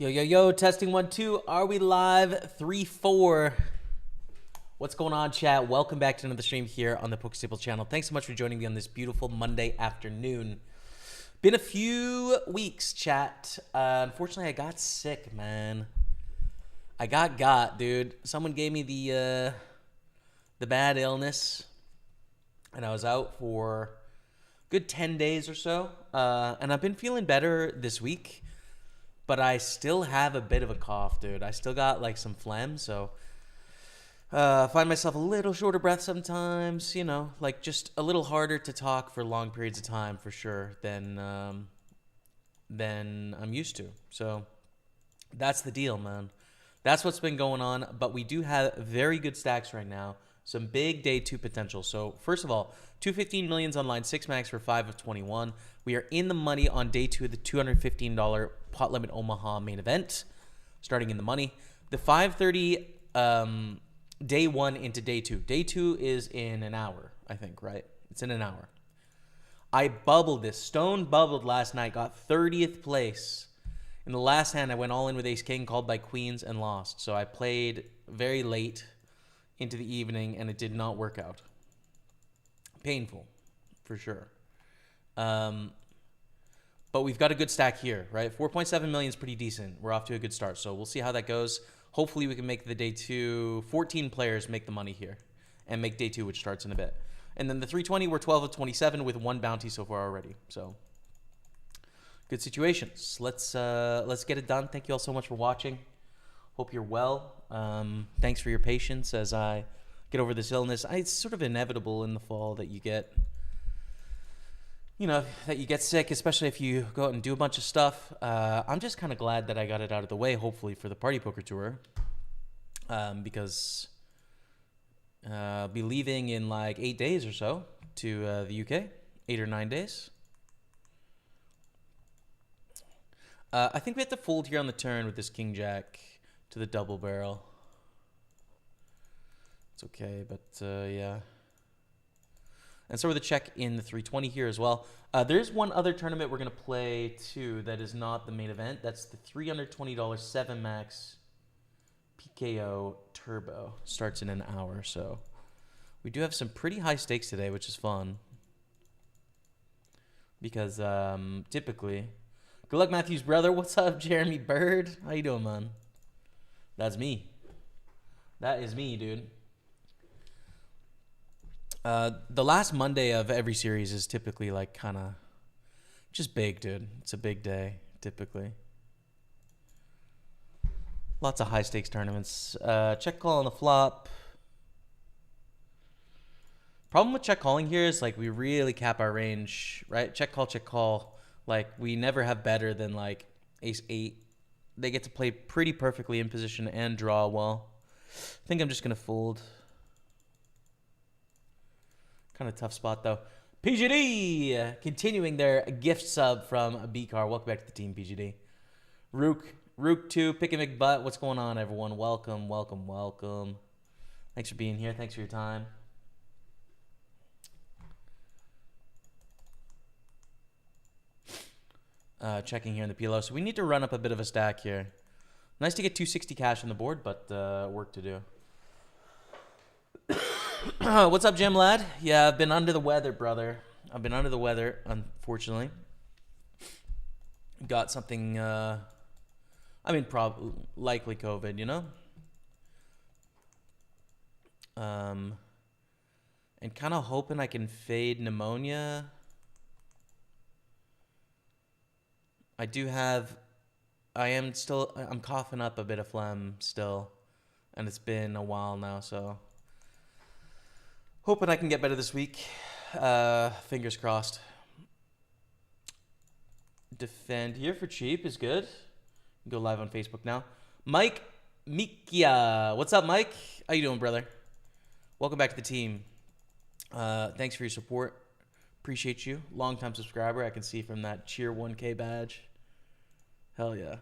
Yo, yo, yo, testing 1, 2. Are we live? 3, 4. What's going on, chat? Welcome back to another stream here on the Pokerstaples channel. Thanks so much for joining me on this beautiful Monday afternoon. Been a few weeks, chat. Unfortunately, I got sick, man. I got, dude. Someone gave me the bad illness, and I was out for a good 10 days or so. And I've been feeling better this week. But I still have a bit of a cough, dude. I still got like some phlegm, so find myself a little short of breath sometimes. You know, like just a little harder to talk for long periods of time for sure than I'm used to. So that's the deal, man. That's what's been going on. But we do have very good stacks right now. Some big day 2 potential. So first of all, 215 millions online, 6 max for 5 of 21. We are in the money on day 2 of the $215 pot limit Omaha main event, starting in the money. The 530 day 1 into day 2. Day 2 is in an hour, I think, right? It's in an hour. I bubbled this. Stone bubbled last night, got 30th place. In the last hand, I went all in with ace king, called by queens, and lost. So I played very late into the evening, and it did not work out. Painful, for sure. But we've got a good stack here, right? 4.7 million is pretty decent. We're off to a good start, so we'll see how that goes. Hopefully we can make the day 2, 14 players make the money here and make day 2, which starts in a bit. And then the 320, we're 12 of 27 with 1 bounty so far already. So good situations. Let's get it done. Thank you all so much for watching. Hope you're well. Thanks for your patience as I get over this illness. It's sort of inevitable in the fall that you get, that you get sick, especially if you go out and do a bunch of stuff. I'm just kind of glad that I got it out of the way, hopefully, for the Party Poker Tour. Because I'll be leaving in like 8 days or so to the UK. 8 or 9 days. I think we have to fold here on the turn with this King Jack to the double barrel. It's okay, but yeah. And so with a check in the 320 here as well. There's one other tournament we're going to play too that is not the main event. That's the $320 7 max PKO Turbo. Starts in an hour, so we do have some pretty high stakes today, which is fun. Because typically... Good luck, Matthew's brother. What's up, Jeremy Bird? How you doing, man? That's me. That is me, dude. The last Monday of every series is typically like kind of just big, dude. It's a big day, typically. Lots of high stakes tournaments. Check call on the flop. Problem with check calling here is like we really cap our range, right? Check call, check call. Like we never have better than like ace 8. They get to play pretty perfectly in position and draw well. I think I'm just going to fold. Kind of tough spot, though. PGD continuing their gift sub from B-Car. Welcome back to the team, PGD. Rook 2, Pick a McButt. What's going on, everyone? Welcome, welcome, welcome. Thanks for being here. Thanks for your time. Checking here in the PLO. So we need to run up a bit of a stack here. Nice to get 260 cash on the board, but work to do. What's up, Jim Lad? Yeah, I've been under the weather, brother. I've been under the weather, unfortunately. Got something, probably likely COVID, you know? And kind of hoping I can fade pneumonia. I'm coughing up a bit of phlegm still, and it's been a while now, so hoping I can get better this week. Fingers crossed. Defend here for cheap is good. Go live on Facebook now. Mike Mikia. What's up, Mike? How you doing, brother? Welcome back to the team. Thanks for your support. Appreciate you. Long-time subscriber. I can see from that Cheer 1K badge. Hell yeah.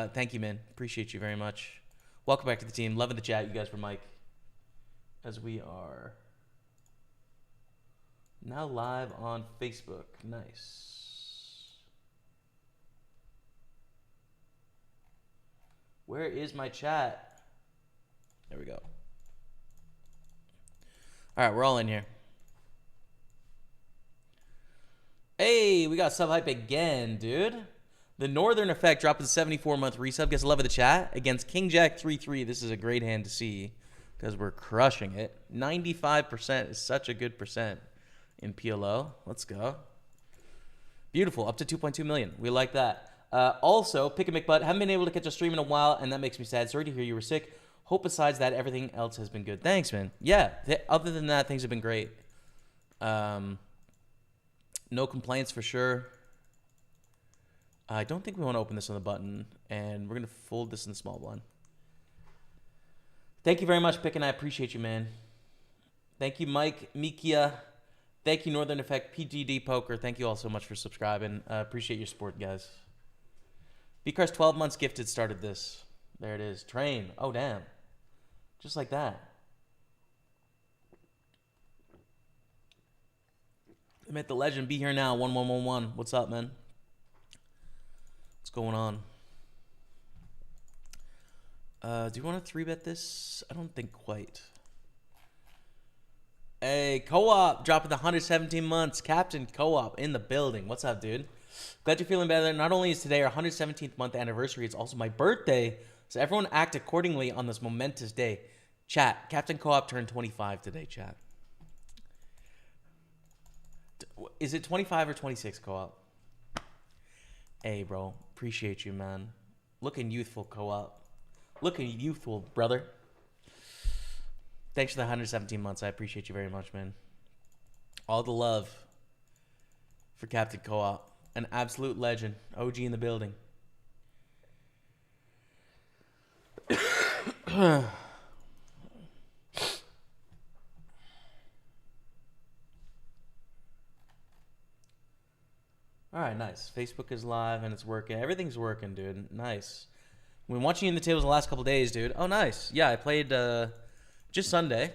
Thank you, man. Appreciate you very much. Welcome back to the team. Loving the chat, you guys, for Mike. As we are now live on Facebook. Nice. Where is my chat? There we go. All right, we're all in here. Hey, we got sub hype again, dude. The Northern Effect dropping 74-month resub. Gets love of the chat against King Jack 3-3. This is a great hand to see because we're crushing it. 95% is such a good percent in PLO. Let's go. Beautiful. Up to 2.2 million. We like that. Also, Pick a McButt. Haven't been able to catch a stream in a while, and that makes me sad. Sorry to hear you were sick. Hope besides that, everything else has been good. Thanks, man. Yeah. Other than that, things have been great. No complaints for sure. I don't think we want to open this on the button, and we're going to fold this in the small blind. Thank you very much, Pick, and I appreciate you, man. Thank you, Mike, Mikia. Thank you, Northern Effect, PGD Poker. Thank you all so much for subscribing. Appreciate your support, guys. Bcars 12 months gifted started this. There it is. Train. Oh, damn. Just like that. I met the legend. Be here now. 1111. What's up, man? What's going on? Do you want to 3-bet this? I don't think quite. Hey, Co-op dropping the 117 months. Captain Co-op in the building. What's up, dude? Glad you're feeling better. Not only is today our 117th month anniversary, it's also my birthday. So everyone act accordingly on this momentous day. Chat, Captain Co-op turned 25 today, chat. Is it 25 or 26, Co-op? Hey, bro. Appreciate you, man. Looking youthful, Co-op. Looking youthful, brother. Thanks for the 117 months. I appreciate you very much, man. All the love for Captain Co-op. An absolute legend. OG in the building. All right, nice. Facebook is live and it's working. Everything's working, dude. Nice. We've been watching you in the tables the last couple days, dude. Oh, nice. Yeah, I played just Sunday.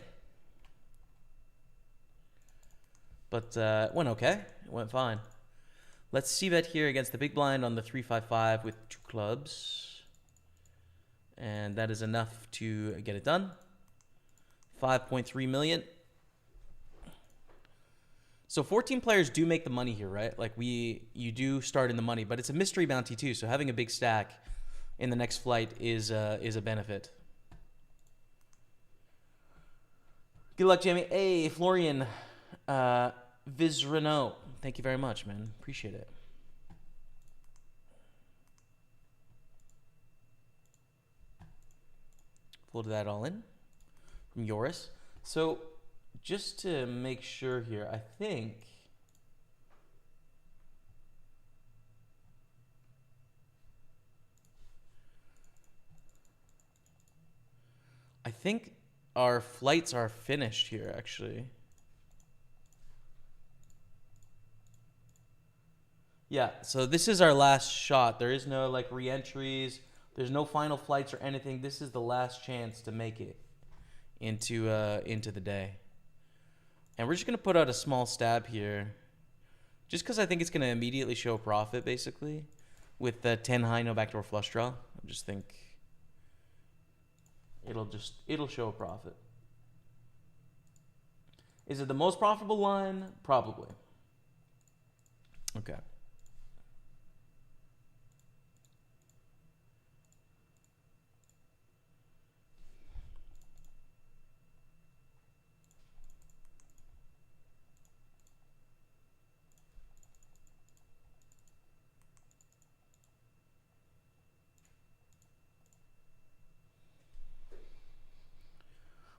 But it went okay. It went fine. Let's see bet here against the big blind on the 3-5-5 with 2 clubs. And that is enough to get it done. 5.3 million. So 14 players do make the money here, right? Like you do start in the money, but it's a mystery bounty too. So having a big stack in the next flight is a benefit. Good luck, Jamie. Hey, Florian Vizrano. Thank you very much, man. Appreciate it. Folded that all in from Yoris. So just to make sure here, I think our flights are finished here, actually. Yeah, so this is our last shot. There is no like re-entries. There's no final flights or anything. This is the last chance to make it into the day. And we're just going to put out a small stab here. Just because I think it's going to immediately show profit, basically. With the 10 high, no backdoor flush draw. I just think it'll show a profit. Is it the most profitable line? Probably. Okay.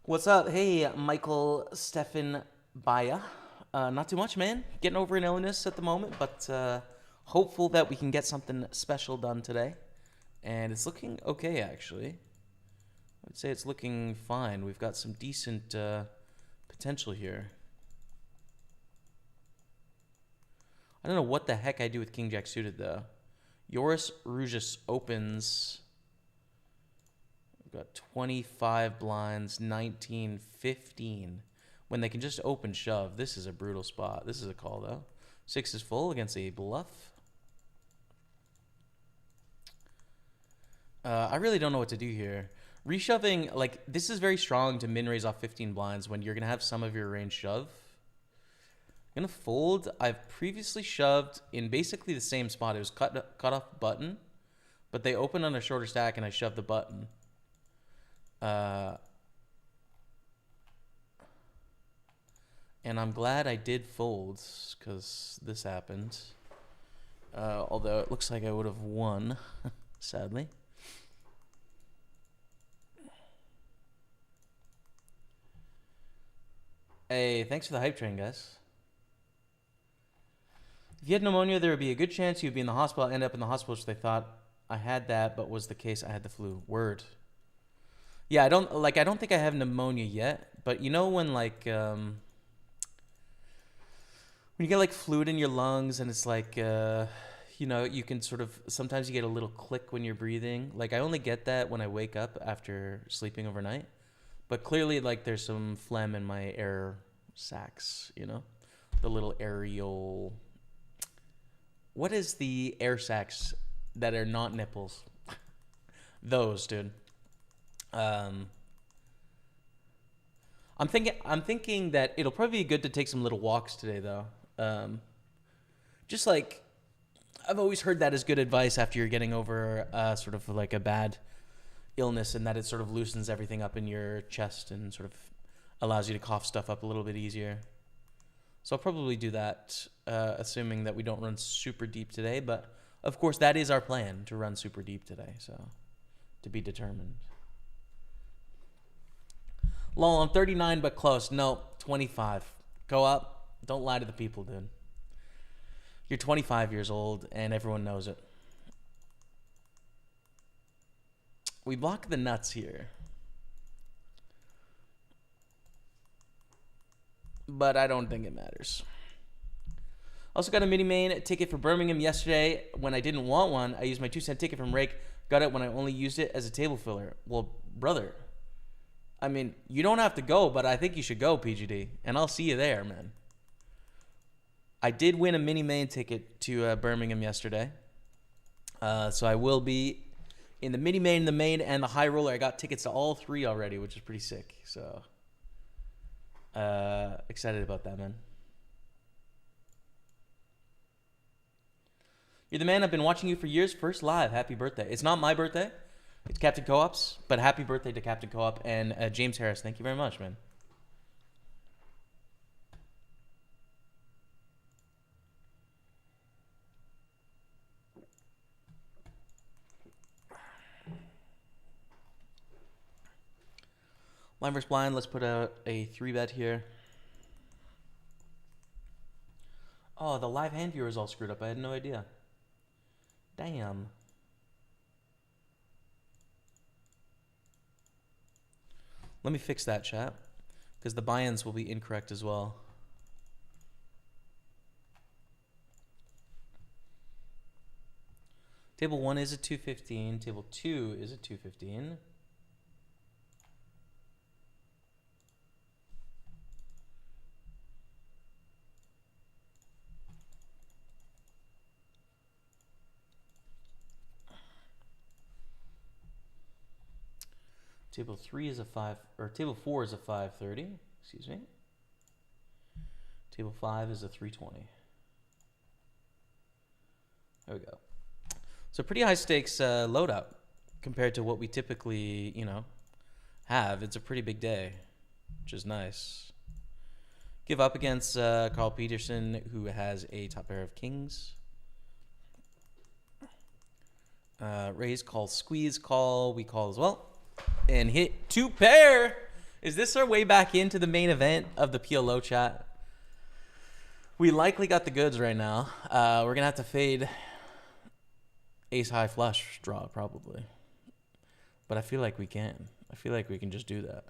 What's up? Hey, Michael Stefan Baya. Not too much, man. Getting over an illness at the moment, but hopeful that we can get something special done today. And it's looking okay, actually. I would say it's looking fine. We've got some decent potential here. I don't know what the heck I do with King Jack suited, though. Joris Rugis opens. We've got 25 blinds, 19, 15. When they can just open shove, this is a brutal spot. This is a call, though. 6 is full against a bluff. I really don't know what to do here. Reshoving, like, this is very strong to min-raise off 15 blinds when you're going to have some of your range shove. I'm going to fold. I've previously shoved in basically the same spot. It was cut off button, but they opened on a shorter stack, and I shoved the button. And I'm glad I did fold because this happened. Although it looks like I would have won, sadly. Hey, thanks for the hype train, guys. If you had pneumonia, there would be a good chance you'd be in the hospital. End up in the hospital, which they thought I had that, but was the case I had the flu. Word. Yeah, I don't think I have pneumonia yet, but you know when when you get like fluid in your lungs and it's like you can sort of sometimes you get a little click when you're breathing. Like I only get that when I wake up after sleeping overnight. But clearly, like, there's some phlegm in my air sacs, the little areole. What is the air sacs that are not nipples? Those, dude. I'm thinking that it'll probably be good to take some little walks today, though. Just like, I've always heard that as good advice after you're getting over sort of like a bad illness, and that it sort of loosens everything up in your chest and sort of allows you to cough stuff up a little bit easier. So I'll probably do that, assuming that we don't run super deep today. But of course, that is our plan, to run super deep today. So to be determined. Lol, I'm 39 but close. No, 25. Go up. Don't lie to the people, dude. You're 25 years old and everyone knows it. We block the nuts here. But I don't think it matters. Also got a mini main ticket for Birmingham yesterday. When I didn't want one, I used my 2-cent ticket from Rake. Got it when I only used it as a table filler. Well, brother, I mean, you don't have to go, but I think you should go, PGD. And I'll see you there, man. I did win a mini main ticket to Birmingham yesterday. So I will be in the mini main, the main, and the high roller. I got tickets to all three already, which is pretty sick. So excited about that, man. You're the man. I've been watching you for years. First live. Happy birthday. It's not my birthday. It's Captain Co-op's, but happy birthday to Captain Co-op and James Harris. Thank you very much, man. Line versus blind. Let's put out a 3-bet here. Oh, the live hand viewer is all screwed up. I had no idea. Damn. Let me fix that, chat, because the buy-ins will be incorrect as well. Table 1 is a 215. Table 2 is a 215. Table 3 is a 5, or table 4 is a 530, excuse me. Table 5 is a 320. There we go. So pretty high stakes loadout compared to what we typically, have. It's a pretty big day, which is nice. Give up against Carl Peterson, who has a top pair of kings. Raise, call, squeeze, call. We call as well. And hit 2 pair. Is this our way back into the main event of the PLO chat? We likely got the goods right now. We're going to have to fade ace high flush draw probably. But I feel like we can. I feel like we can just do that.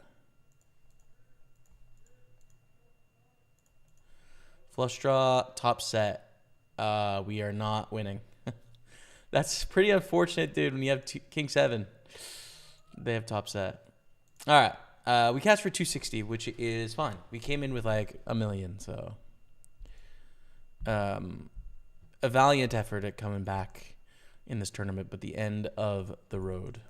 Flush draw, top set. We are not winning. That's pretty unfortunate, dude, when you have king 7. They have top set. All right. We cashed for 260, which is fine. We came in with like $1 million, so a valiant effort at coming back in this tournament, but the end of the road.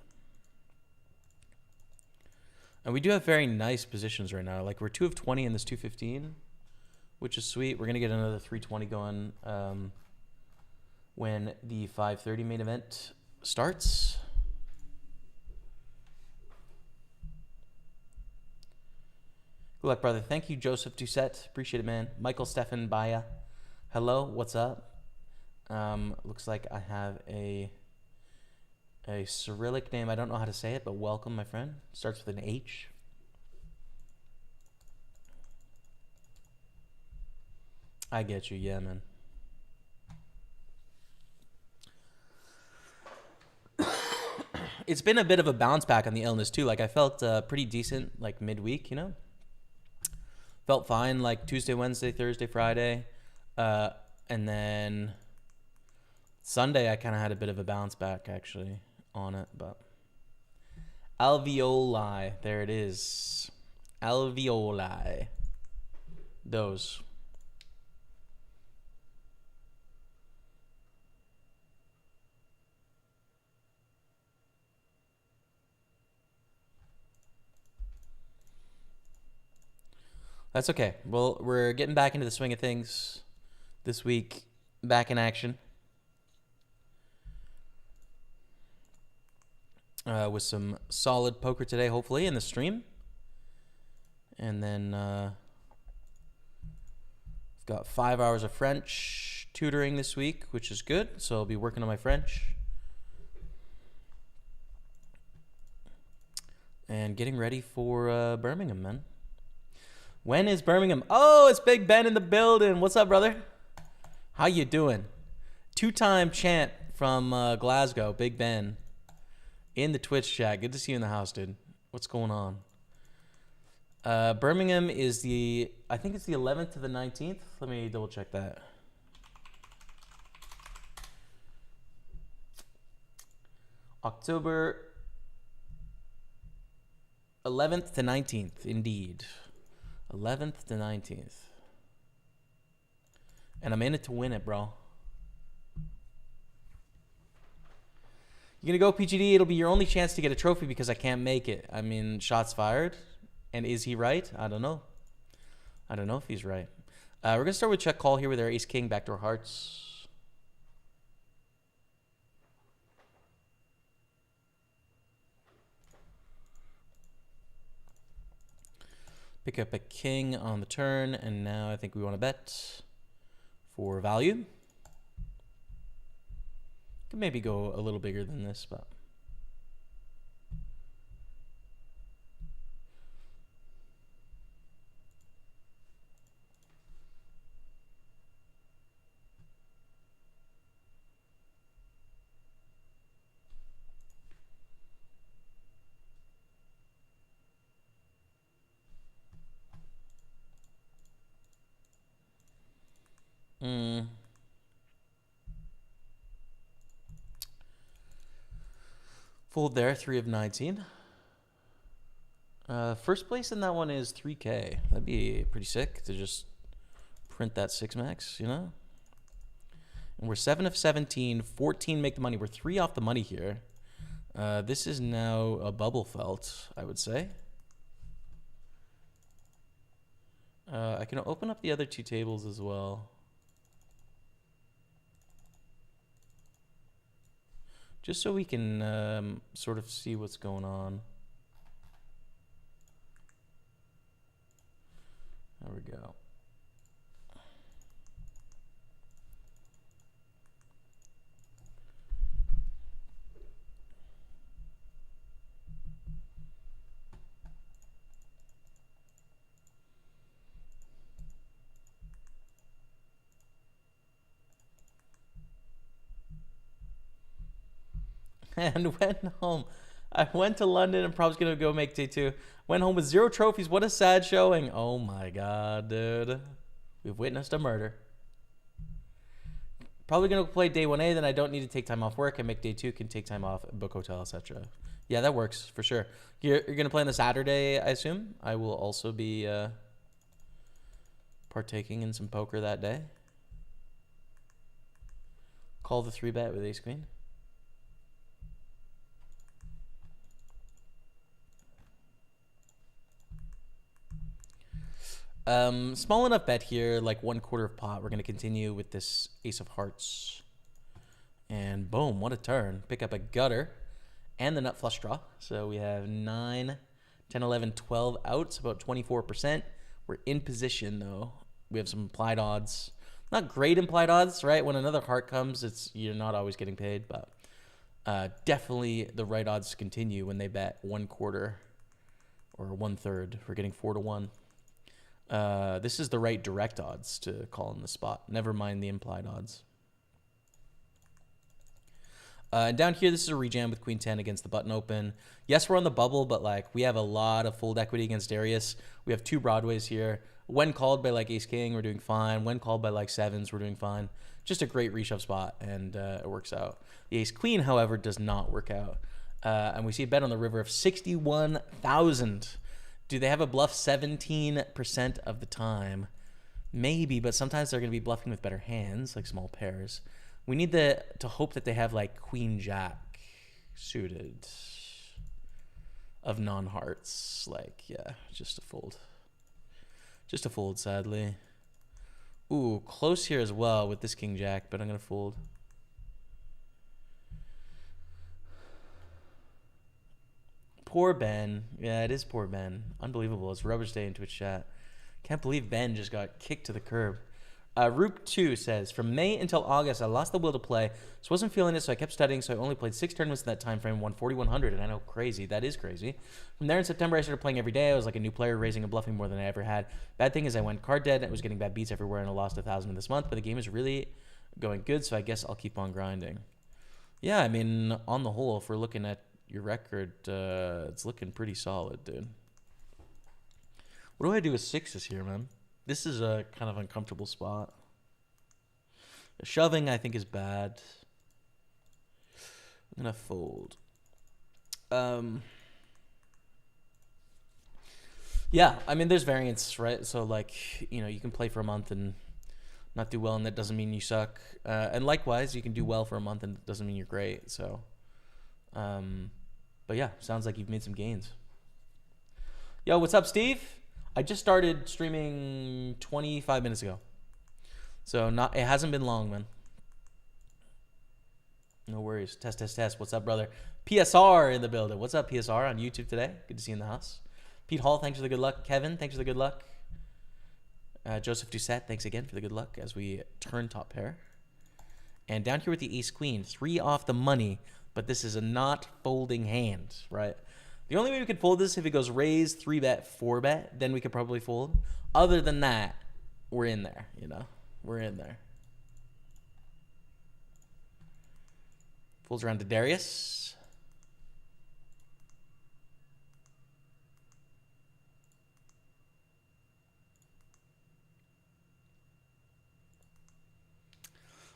And we do have very nice positions right now. Like we're 2 of 20 in this 215, which is sweet. We're gonna get another 320 going when the 5:30 main event starts. Good luck, brother. Thank you, Joseph Doucette. Appreciate it, man. Michael Stefan Baya. Hello, what's up? Looks like I have a Cyrillic name. I don't know how to say it, but welcome, my friend. Starts with an H. I get you, yeah, man. It's been a bit of a bounce back on the illness too. Like I felt pretty decent like midweek, you know. Felt fine like Tuesday, Wednesday, Thursday, Friday, and then Sunday I kind of had a bit of a bounce back actually on it, but alveoli, there it is, alveoli, those. That's okay. Well, we're getting back into the swing of things this week. Back in action. With some solid poker today, hopefully, in the stream. And then I've got 5 hours of French tutoring this week, which is good. So I'll be working on my French. And getting ready for Birmingham, man. When is Birmingham? Oh, it's Big Ben in the building. What's up, brother? How you doing? 2-time champ from Glasgow, Big Ben. In the Twitch chat. Good to see you in the house, dude. What's going on? Birmingham is I think it's the 11th to the 19th. Let me double check that. October 11th to 19th, indeed. 11th to 19th. And I'm in it to win it, bro. You're going to go PGD. It'll be your only chance to get a trophy because I can't make it. I mean, shots fired. And is he right? I don't know. I don't know if he's right. We're going to start with check call here with our ace-king, backdoor hearts. Pick up a king on the turn, and now I think we want to bet for value. Could maybe go a little bigger than this, but fold there, 3 of 19. First place in that one is 3K. That'd be pretty sick to just print that 6 max, you know? And we're 7 of 17, 14 make the money. We're 3 off the money here. This is now a bubble felt, I would say. I can open up the other 2 tables as well. Just so we can sort of see what's going on. There we go. And went home. I went to London and probably going to go make day 2. Went home with 0 trophies. What a sad showing. Oh my God, dude. We've witnessed a murder. Probably going to play day 1A, then I don't need to take time off work and make day 2, can take time off, book hotel, etc. Yeah, that works for sure. You're going to play on the Saturday, I assume? I will also be partaking in some poker that day. Call the 3-bet with ace queen. Small enough bet here, like 1/4 of pot. We're going to continue with this ace of hearts. And boom, what a turn. Pick up a gutter and the nut flush draw. So we have 9, 10, 11, 12 outs, about 24%. We're in position, though. We have some implied odds. Not great implied odds, right? When another heart comes, you're not always getting paid, but definitely the right odds to continue when they bet 1/4 or 1/3. We're getting 4 to 1. This is the right direct odds to call in the spot. Never mind the implied odds. And down here, this is a rejam with Queen 10 against the button open. Yes, we're on the bubble, but like we have a lot of fold equity against Darius. We have 2 Broadways here. When called by like Ace King, we're doing fine. When called by like 7s, we're doing fine. Just a great reshove spot, and it works out. The Ace Queen, however, does not work out. And we see a bet on the river of 61,000. Do they have a bluff 17% of the time? Maybe, but sometimes they're going to be bluffing with better hands, like small pairs. We need to hope that they have like Queen Jack suited of non-hearts. Like, yeah, just a fold. Just a fold, sadly. Ooh, close here as well with this King Jack, but I'm going to fold. Poor Ben. Yeah, it is poor Ben. Unbelievable. It's rubbish day in Twitch chat. Can't believe Ben just got kicked to the curb. Roop2 says, from May until August, I lost the will to play, so wasn't feeling it, so I kept studying, so I only played 6 tournaments in that time frame, won 4,100, and I know, crazy. That is crazy. From there in September, I started playing every day. I was like a new player, raising and bluffing more than I ever had. Bad thing is I went card dead, and I was getting bad beats everywhere, and I lost 1,000 this month, but the game is really going good, so I guess I'll keep on grinding. Yeah, I mean, on the whole, if we're looking at your record, it's looking pretty solid, dude. What do I do with 6s here, man? This is a kind of uncomfortable spot. The shoving, I think, is bad. I'm going to fold. Yeah, I mean, there's variance, right? So, like, you know, you can play for a month and not do well, and that doesn't mean you suck. And likewise, you can do well for a month and it doesn't mean you're great. So, but yeah, sounds like you've made some gains. Yo, what's up, Steve? I just started streaming 25 minutes ago. So it hasn't been long, man. No worries. Test, test, test. What's up, brother? PSR in the building. What's up, PSR on YouTube today? Good to see you in the house. Pete Hall, thanks for the good luck. Kevin, thanks for the good luck. Joseph Doucette, thanks again for the good luck as we turn top pair. And down here with the ace queen, 3 off the money, but this is a not folding hand, right? The only way we could fold this if it goes raise, 3-bet, 4-bet, then we could probably fold. Other than that, we're in there, you know? We're in there. Folds around to Darius.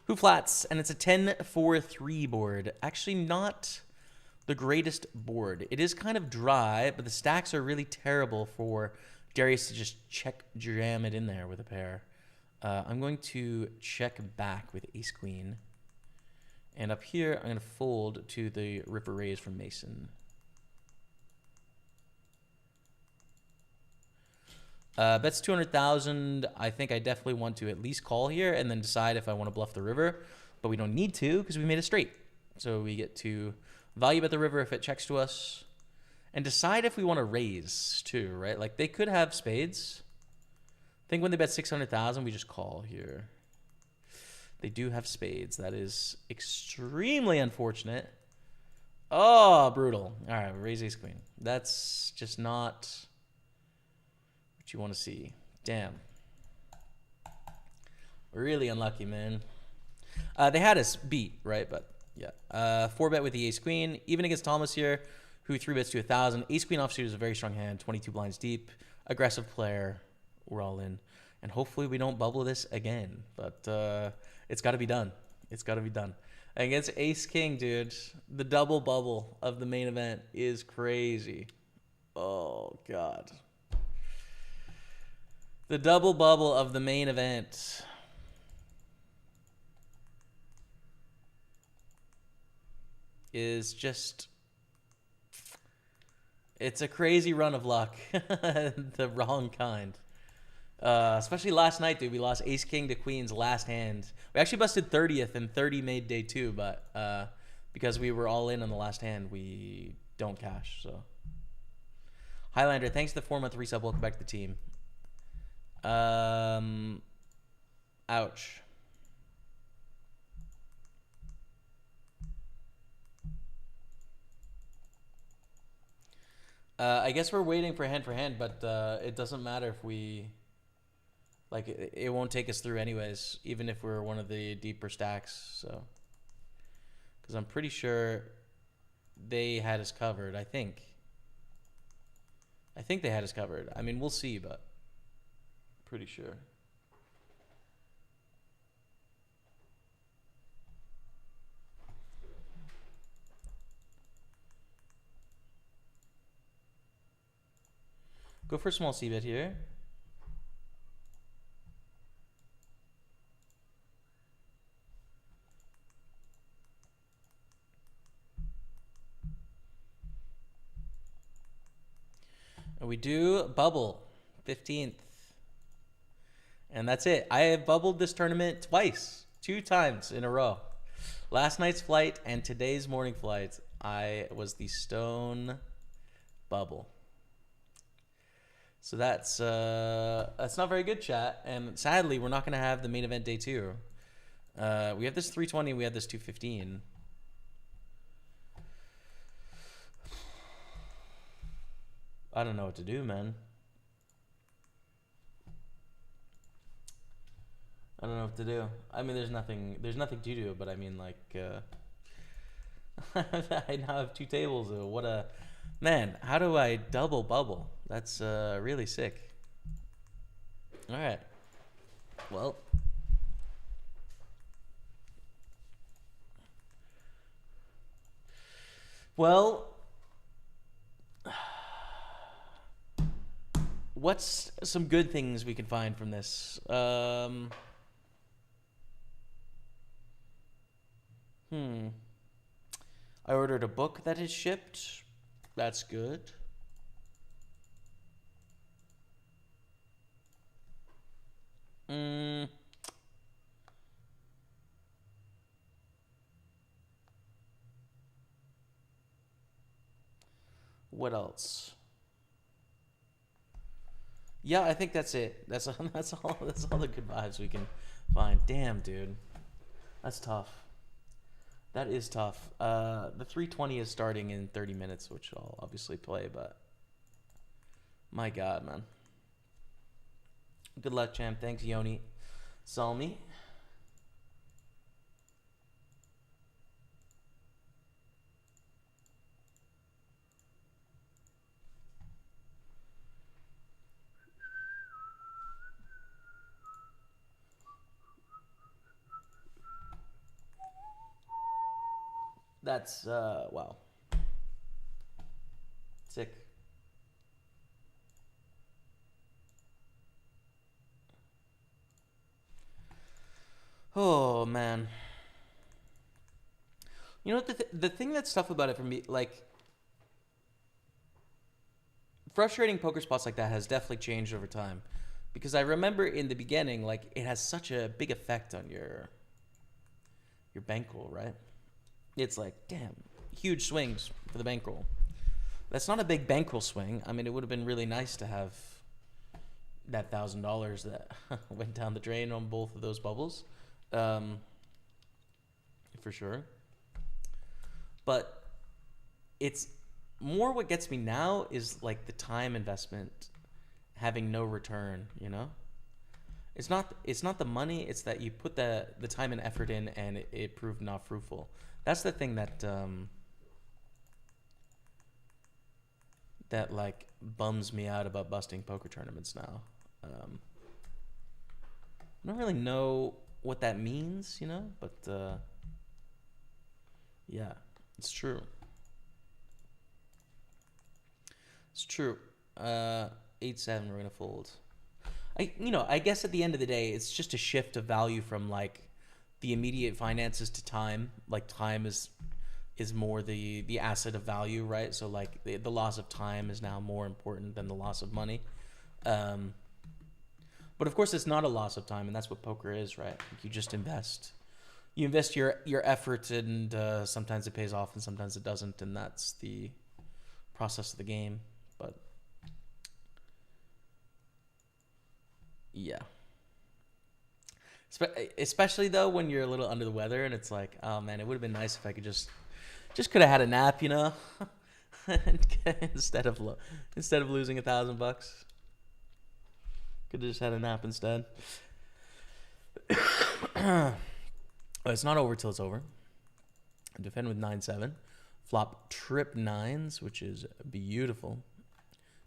Who flats? And it's a 10-4-3 board. Actually not the greatest board. It is kind of dry, but the stacks are really terrible for Darius to just check jam it in there with a pair. I'm going to check back with ace queen. And up here, I'm going to fold to the river raise from Mason. Bets 200,000. I think I definitely want to at least call here and then decide if I want to bluff the river. But we don't need to because we made a straight. So we get to value bet the river if it checks to us. And decide if we want to raise too, right? Like they could have spades. I think when they bet 600,000, we just call here. They do have spades. That is extremely unfortunate. Oh, brutal. All right, raise ace queen. That's just not what you want to see. Damn. Really unlucky, man. They had us beat, right? But yeah. 4-bet with the ace queen. Even against Thomas here, who 3-bets to 1,000. Ace queen offsuit is a very strong hand. 22 blinds deep. Aggressive player. We're all in. And hopefully we don't bubble this again. But it's got to be done. It's got to be done. Against ace king, dude. The double bubble of the main event is crazy. Oh, God. The double bubble of the main event. Is just... It's a crazy run of luck. The wrong kind. Especially last night, dude. We lost ace king to queens last hand. We actually busted 30th and 30 made day two, but because we were all in on the last hand, we don't cash. So Highlander, thanks for the 4-month resub. Welcome back to the team. Ouch. I guess we're waiting for hand, but it doesn't matter if we... Like, it won't take us through anyways, even if we're one of the deeper stacks, so... Because I'm pretty sure they had us covered, I think. I think they had us covered. I mean, we'll see, but... Pretty sure. Go for a small c-bet here. And we do bubble 15th. And that's it. I have bubbled this tournament twice. 2 times in a row. Last night's flight and today's morning flight, I was the stone bubble. So that's not very good, chat. And sadly, we're not going to have the main event day 2. We have this 320. We have this 215. I don't know what to do, man. I don't know what to do. I mean, there's nothing to do, but I mean, like, I now have 2 tables. What a... Man, how do I double bubble? That's really sick. All right. Well. What's some good things we can find from this? I ordered a book that is shipped. That's good. What else? Yeah, I think that's it. That's all the good vibes we can find. Damn, dude. That's tough. That is tough. The 320 is starting in 30 minutes, which I'll obviously play, but my God, man. Good luck, champ. Thanks, Yoni. Salmi. That's, wow. Sick. Oh, man. You know what, the thing that's tough about it for me, like, frustrating poker spots like that has definitely changed over time. Because I remember in the beginning, like, it has such a big effect on your bankroll, right? It's like, damn, huge swings for the bankroll. That's not a big bankroll swing. I mean, it would have been really nice to have that $1,000 that went down the drain on both of those bubbles, for sure. But it's more what gets me now is like the time investment having no return, you know? It's not the money, it's that you put the time and effort in and it proved not fruitful. That's the thing that that like bums me out about busting poker tournaments now. I don't really know what that means, you know, but yeah, it's true. It's true. 8-7, we're gonna fold. I guess at the end of the day, it's just a shift of value from like the immediate finances to time. Like time is more the asset of value, right? So like the loss of time is now more important than the loss of money. But of course, it's not a loss of time, and that's what poker is, right? You just invest. You invest your effort, and sometimes it pays off, and sometimes it doesn't, and that's the process of the game. But yeah, especially though when you're a little under the weather, and it's like, oh man, it would have been nice if I could just could have had a nap, you know, instead of losing $1,000. Could have just had a nap instead. It's not over till it's over. Defend with 9-7. Flop trip nines, which is beautiful.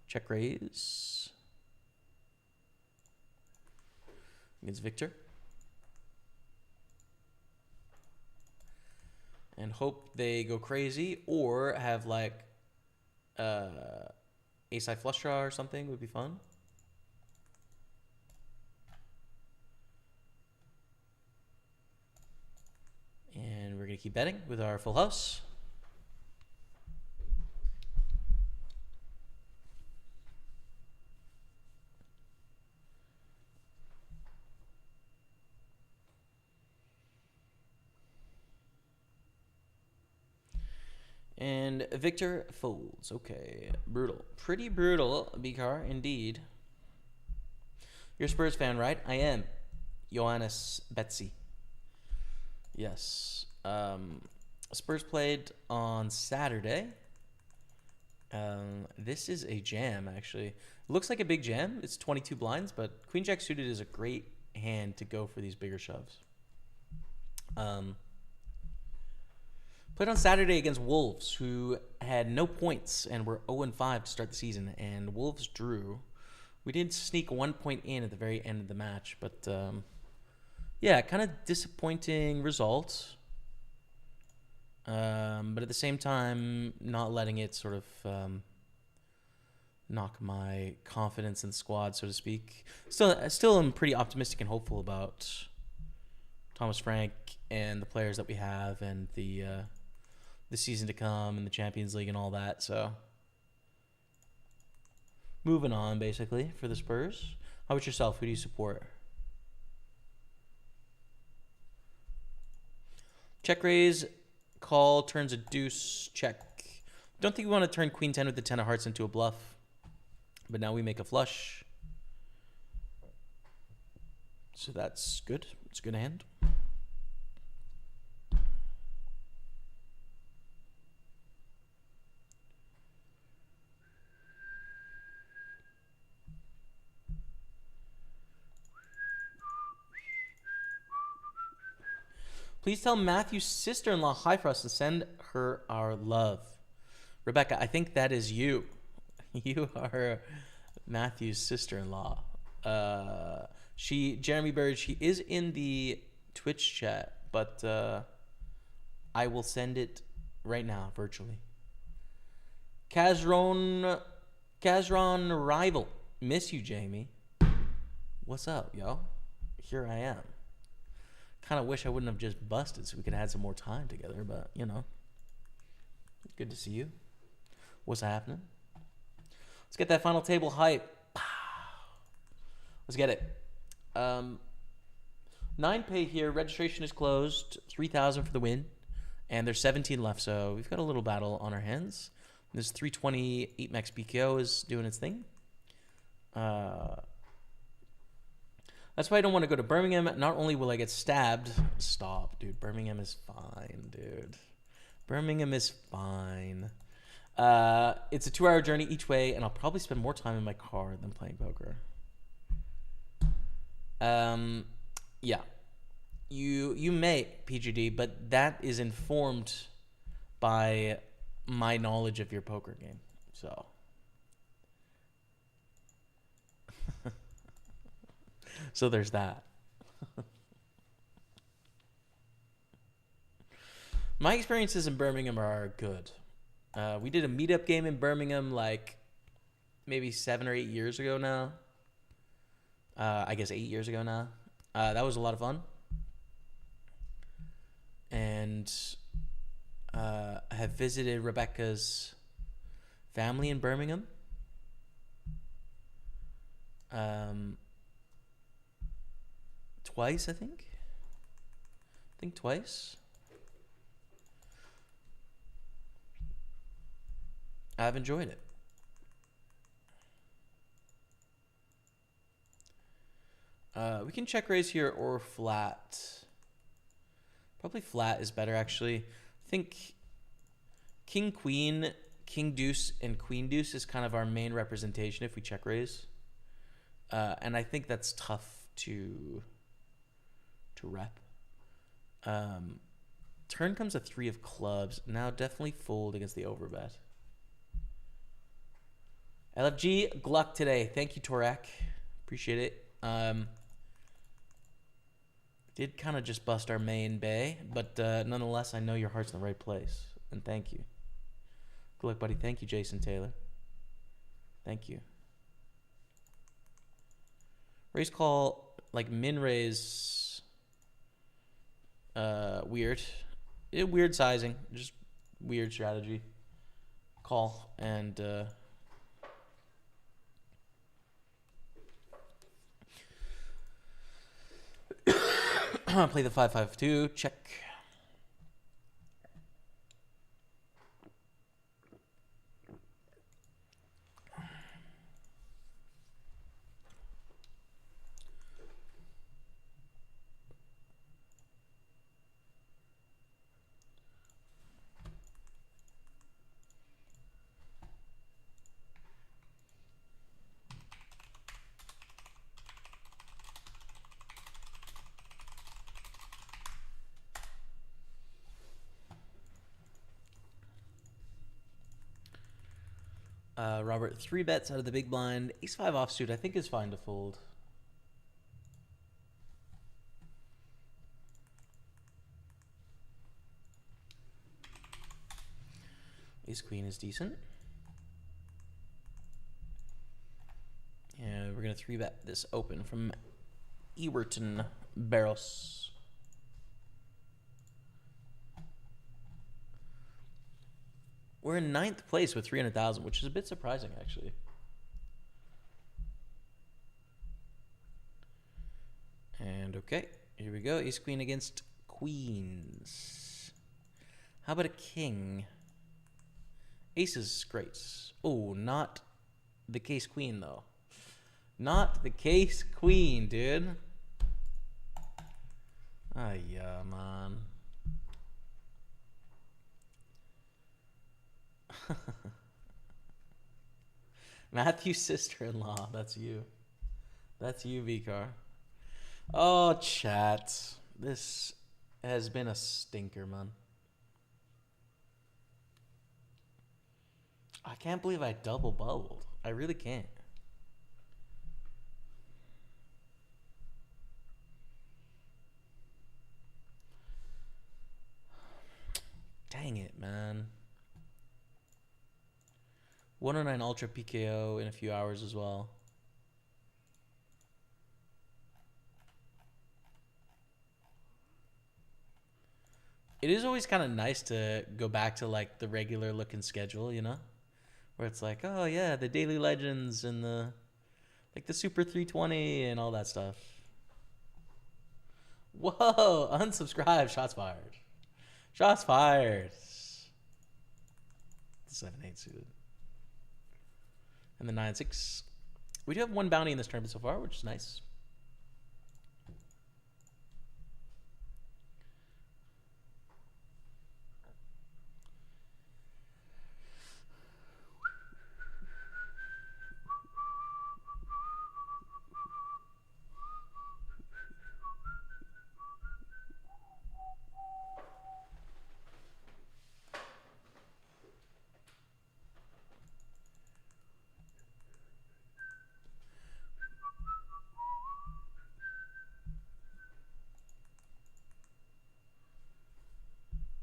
Check raise. Against Victor. And hope they go crazy or have like ace-high flush draw or something would be fun. And we're going to keep betting with our full house. And Victor folds. Okay. Brutal. Pretty brutal, Bikar, indeed. You're a Spurs fan, right? I am. Johannes Betsy. Yes. Spurs played on Saturday. This is a jam, actually. It looks like a big jam. It's 22 blinds, but Queen Jack suited is a great hand to go for these bigger shoves. Played on Saturday against Wolves, who had no points and were 0-5 to start the season, and Wolves drew. We did sneak 1 point in at the very end of the match, but yeah, kind of disappointing results. But at the same time, not letting it sort of knock my confidence in the squad, so to speak. Still am pretty optimistic and hopeful about Thomas Frank and the players that we have and the season to come and the Champions League and all that. So moving on, basically, for the Spurs. How about yourself? Who do you support? Check raise, call, turns a deuce, check. Don't think we want to turn queen 10 with the 10 of hearts into a bluff. But now we make a flush. So that's good. It's a good hand. Please tell Matthew's sister-in-law hi for us and send her our love. Rebecca, I think that is you. You are Matthew's sister-in-law. Jeremy Bird, she is in the Twitch chat, but I will send it right now, virtually. Kazron Rival. Miss you, Jamie. What's up, yo? Here I am. Kind of wish I wouldn't have just busted so we could have had some more time together, but, you know. Good to see you. What's happening? Let's get that final table hype. Let's get it. 9-pay here. Registration is closed. 3,000 for the win. And there's 17 left, so we've got a little battle on our hands. This 320 8-max BKO is doing its thing. That's why I don't want to go to Birmingham. Not only will I get stabbed. Stop, dude. Birmingham is fine, dude. Birmingham is fine. It's a 2-hour journey each way, and I'll probably spend more time in my car than playing poker. Yeah. You may, PGD, but that is informed by my knowledge of your poker game. So... So there's that. My experiences in Birmingham are good. We did a meetup game in Birmingham like maybe 7 or 8 years ago now. I guess 8 years ago now. That was a lot of fun. And I have visited Rebecca's family in Birmingham. twice, I think. Twice. I've enjoyed it. We can check raise here or flat. Probably flat is better, actually. I think king, queen, king deuce, and queen deuce is kind of our main representation if we check raise. And I think that's tough to rep. Turn comes a 3 of clubs. Now definitely fold against the overbet. LFG, Gluck today. Thank you, Torak. Appreciate it. Did kind of just bust our main bay, but nonetheless, I know your heart's in the right place. And thank you. Good luck, buddy. Thank you, Jason Taylor. Thank you. Raise call, like min raise, weird. Weird sizing, just weird strategy. Call, and play the 5-5-2, check. Robert, 3 bets out of the big blind. Ace-5 offsuit, I think, is fine to fold. Ace-queen is decent. And we're going to 3-bet this open from Ewerton Barros. We're in 9th place with 300,000, which is a bit surprising, actually. And okay, here we go. Ace queen against queens. How about a king? Ace is great. Oh, not the case queen, though. Not the case queen, dude. Ah, yeah, man. Matthew's sister-in-law. That's you. That's you, Vicar. Oh, chat. This has been a stinker, man. I can't believe I double bubbled. I really can't. Dang it, man. 109 Ultra PKO in a few hours as well. It is always kind of nice to go back to like the regular looking schedule, you know? Where it's like, oh yeah, the daily legends and the like the Super 320 and all that stuff. Whoa, unsubscribe, shots fired. Shots fired. 7-8 suited. And the 9-6. We do have 1 bounty in this tournament so far, which is nice.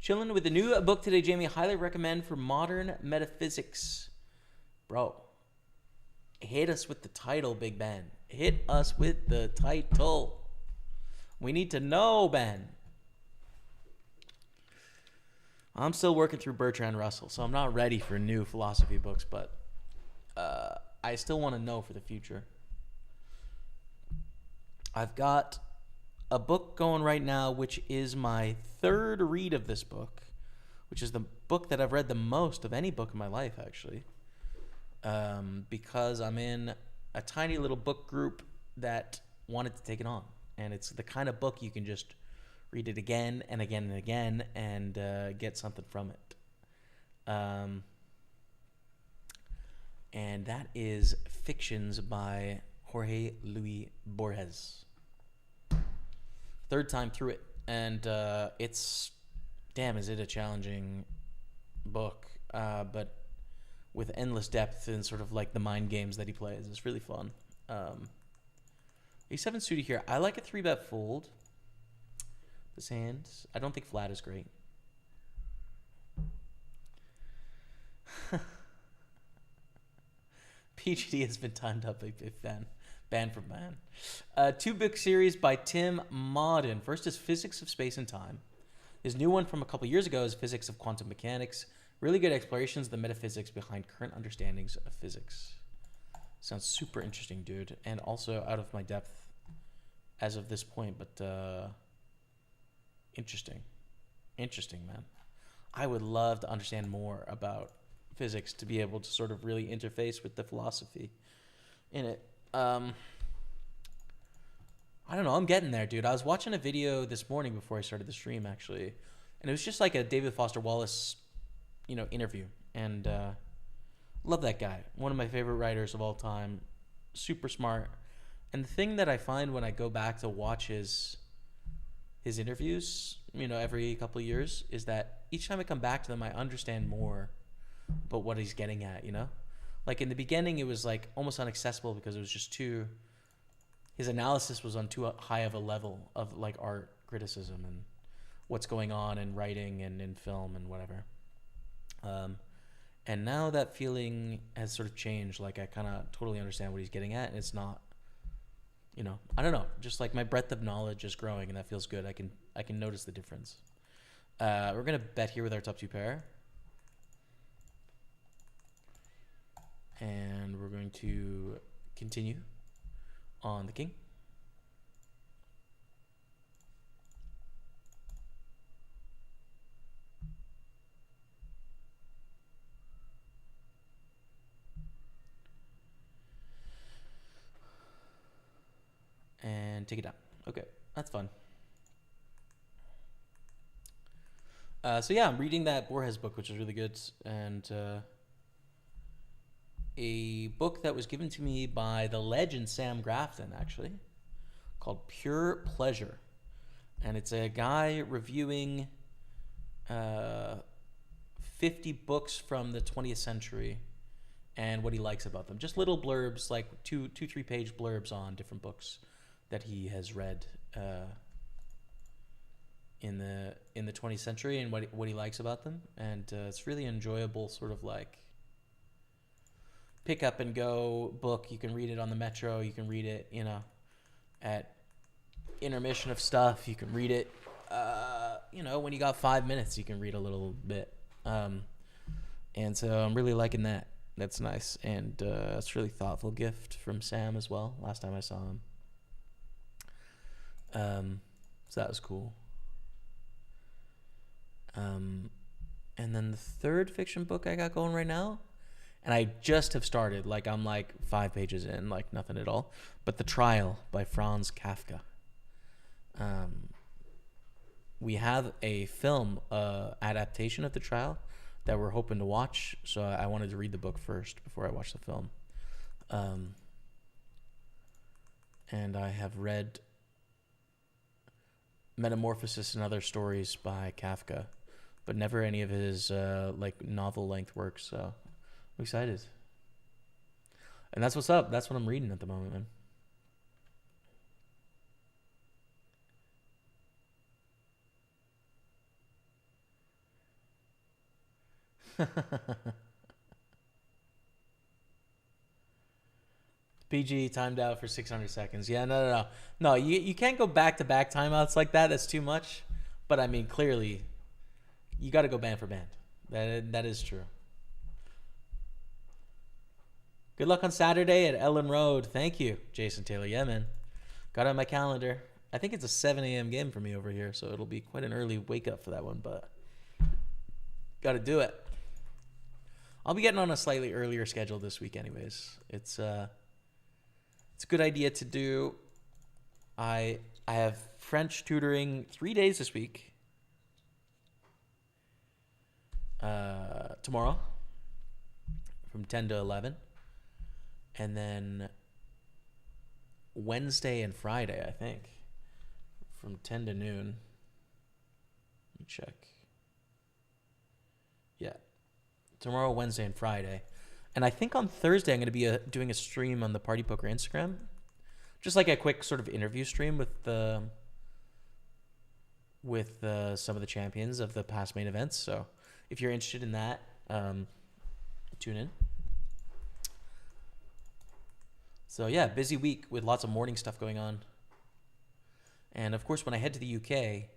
Chilling with a new book today, Jamie. Highly recommend for modern metaphysics. Bro, hit us with the title, Big Ben. Hit us with the title. We need to know, Ben. I'm still working through Bertrand Russell, so I'm not ready for new philosophy books, but I still want to know for the future. I've got a book going right now, which is my third read of this book, which is the book that I've read the most of any book in my life, actually. Because I'm in a tiny little book group that wanted to take it on. And it's the kind of book you can just read it again and again and again and get something from it. And that is Fictions by Jorge Luis Borges. Third time through it. And it's, damn, is it a challenging book. But with endless depth and sort of like the mind games that he plays. It's really fun. A7 suited here. I like a 3-bet fold. This hand. I don't think flat is great. PGD has been timed up if ban for ban. 2-book series by Tim Maudin. First is Physics of Space and Time. His new one from a couple years ago is Physics of Quantum Mechanics. Really good explorations of the metaphysics behind current understandings of physics. Sounds super interesting, dude. And also out of my depth as of this point, but interesting. Interesting, man. I would love to understand more about physics to be able to sort of really interface with the philosophy in it. I don't know. I'm getting there, dude. I was watching a video this morning before I started the stream, actually, and it was just like a David Foster Wallace, interview. And love that guy. One of my favorite writers of all time. Super smart. And the thing that I find when I go back to watch his interviews, every couple of years, is that each time I come back to them, I understand more about what he's getting at, Like in the beginning, it was like almost inaccessible because it was just his analysis was on too high of a level of like art criticism and what's going on in writing and in film and whatever. And now that feeling has sort of changed. Like I kind of totally understand what he's getting at, and it's not, I don't know, just like my breadth of knowledge is growing, and that feels good. I can notice the difference. We're gonna bet here with our top 2 pair. And we're going to continue on the king. And take it down. Okay, that's fun. So yeah, I'm reading that Borges book, which is really good. And a book that was given to me by the legend Sam Grafton, actually, called Pure Pleasure. And it's a guy reviewing 50 books from the 20th century and what he likes about them. Just little blurbs, like 2-3 page blurbs on different books that he has read in the 20th century and what he likes about them. And it's really enjoyable, sort of like pick up and go book. You can read it on the metro. You can read it, at intermission of stuff. You can read it, when you got 5 minutes, you can read a little bit. And so I'm really liking that. That's nice. And it's a really thoughtful gift from Sam as well. Last time I saw him. So that was cool. And then the third fiction book I got going right now, and I just have started, like I'm like 5 pages in, like nothing at all, but The Trial by Franz Kafka. We have a film adaptation of The Trial that we're hoping to watch, so I wanted to read the book first before I watch the film. And I have read Metamorphosis and Other Stories by Kafka, but never any of his like novel length works, so I'm excited. And that's what's up. That's what I'm reading at the moment, man. PG timed out for 600 seconds. Yeah, no. You can't go back-to-back timeouts like that. That's too much. But I mean, clearly, you got to go band for band. That is true. Good luck on Saturday at Ellen Road. Thank you, Jason Taylor. Yeah, man. Got it on my calendar. I think it's a 7 a.m. game for me over here, so it'll be quite an early wake up for that one, but got to do it. I'll be getting on a slightly earlier schedule this week anyways. It's a good idea to do. I have French tutoring 3 days this week. Tomorrow from 10 to 11. And then Wednesday and Friday, I think, from 10 to noon. Let me check. Yeah. Tomorrow, Wednesday, and Friday. And I think on Thursday I'm going to be doing a stream on the PartyPoker Instagram. Just like a quick sort of interview stream with some of the champions of the past main events. So if you're interested in that, tune in. So yeah, busy week with lots of morning stuff going on. And of course, when I head to the UK,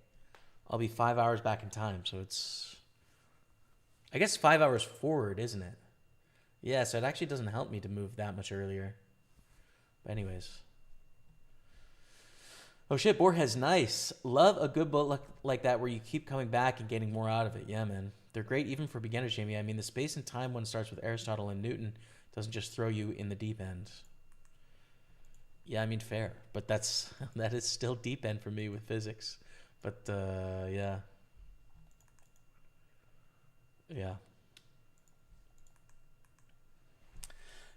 I'll be 5 hours back in time. So it's, I guess, 5 hours forward, isn't it? Yeah, so it actually doesn't help me to move that much earlier. But anyways. Oh shit, Borges, nice. Love a good book like that where you keep coming back and getting more out of it. Yeah, man. They're great even for beginners, Jamie. I mean, the space and time one starts with Aristotle and Newton doesn't just throw you in the deep end. Yeah, I mean, fair. But that is still deep end for me with physics. But, yeah. Yeah.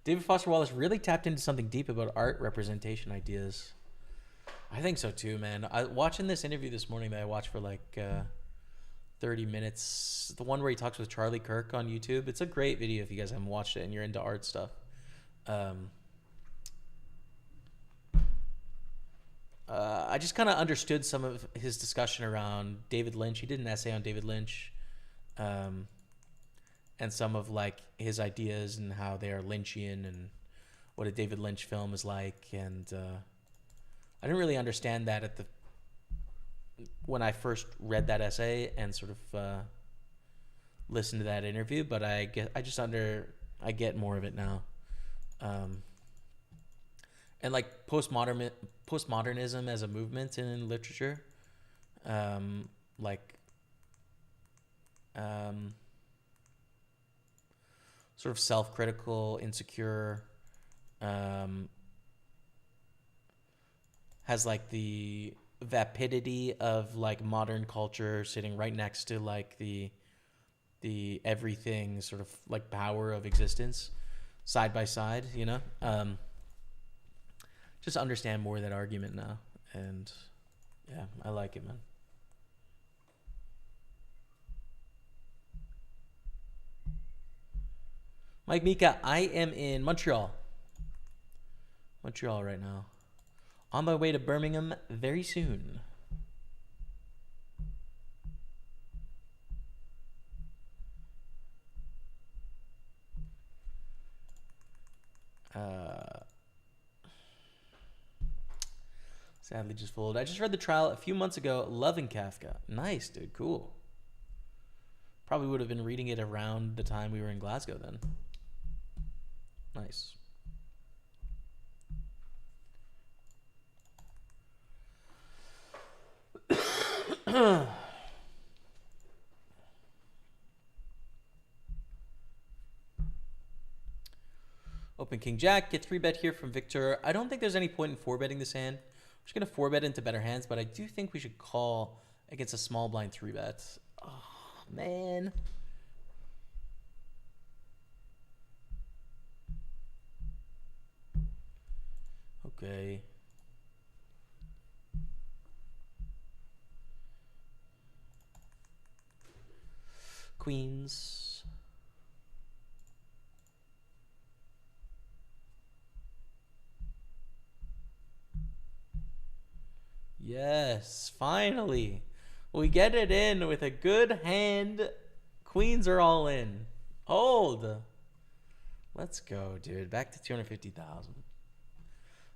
David Foster Wallace really tapped into something deep about art representation ideas. I think so too, man. Watching this interview this morning that I watched for like 30 minutes, the one where he talks with Charlie Kirk on YouTube. It's a great video if you guys haven't watched it and you're into art stuff. I just kind of understood some of his discussion around David Lynch. He did an essay on David Lynch, and some of like his ideas and how they are Lynchian and what a David Lynch film is like. And I didn't really understand that when I first read that essay and sort of listened to that interview, but I get more of it now. And like postmodernism as a movement in literature, sort of self-critical, insecure, has like the vapidity of like modern culture sitting right next to like the everything sort of like power of existence side by side, you know? Just understand more of that argument now. And yeah, I like it, man. Mike Mika, I am in Montreal right now. On my way to Birmingham very soon. Sadly just folded. I just read the trial a few months ago. Loving Kafka. Nice, dude. Cool. Probably would have been reading it around the time we were in Glasgow then. Nice. Open King Jack. Get 3-bet here from Victor. I don't think there's any point in 4-betting this hand. I'm just going to 4-bet into better hands, but I do think we should call against a small blind 3-bet. Oh, man. Okay. Queens. Yes, finally. We get it in with a good hand. Queens are all in. Hold. Let's go, dude. Back to 250,000.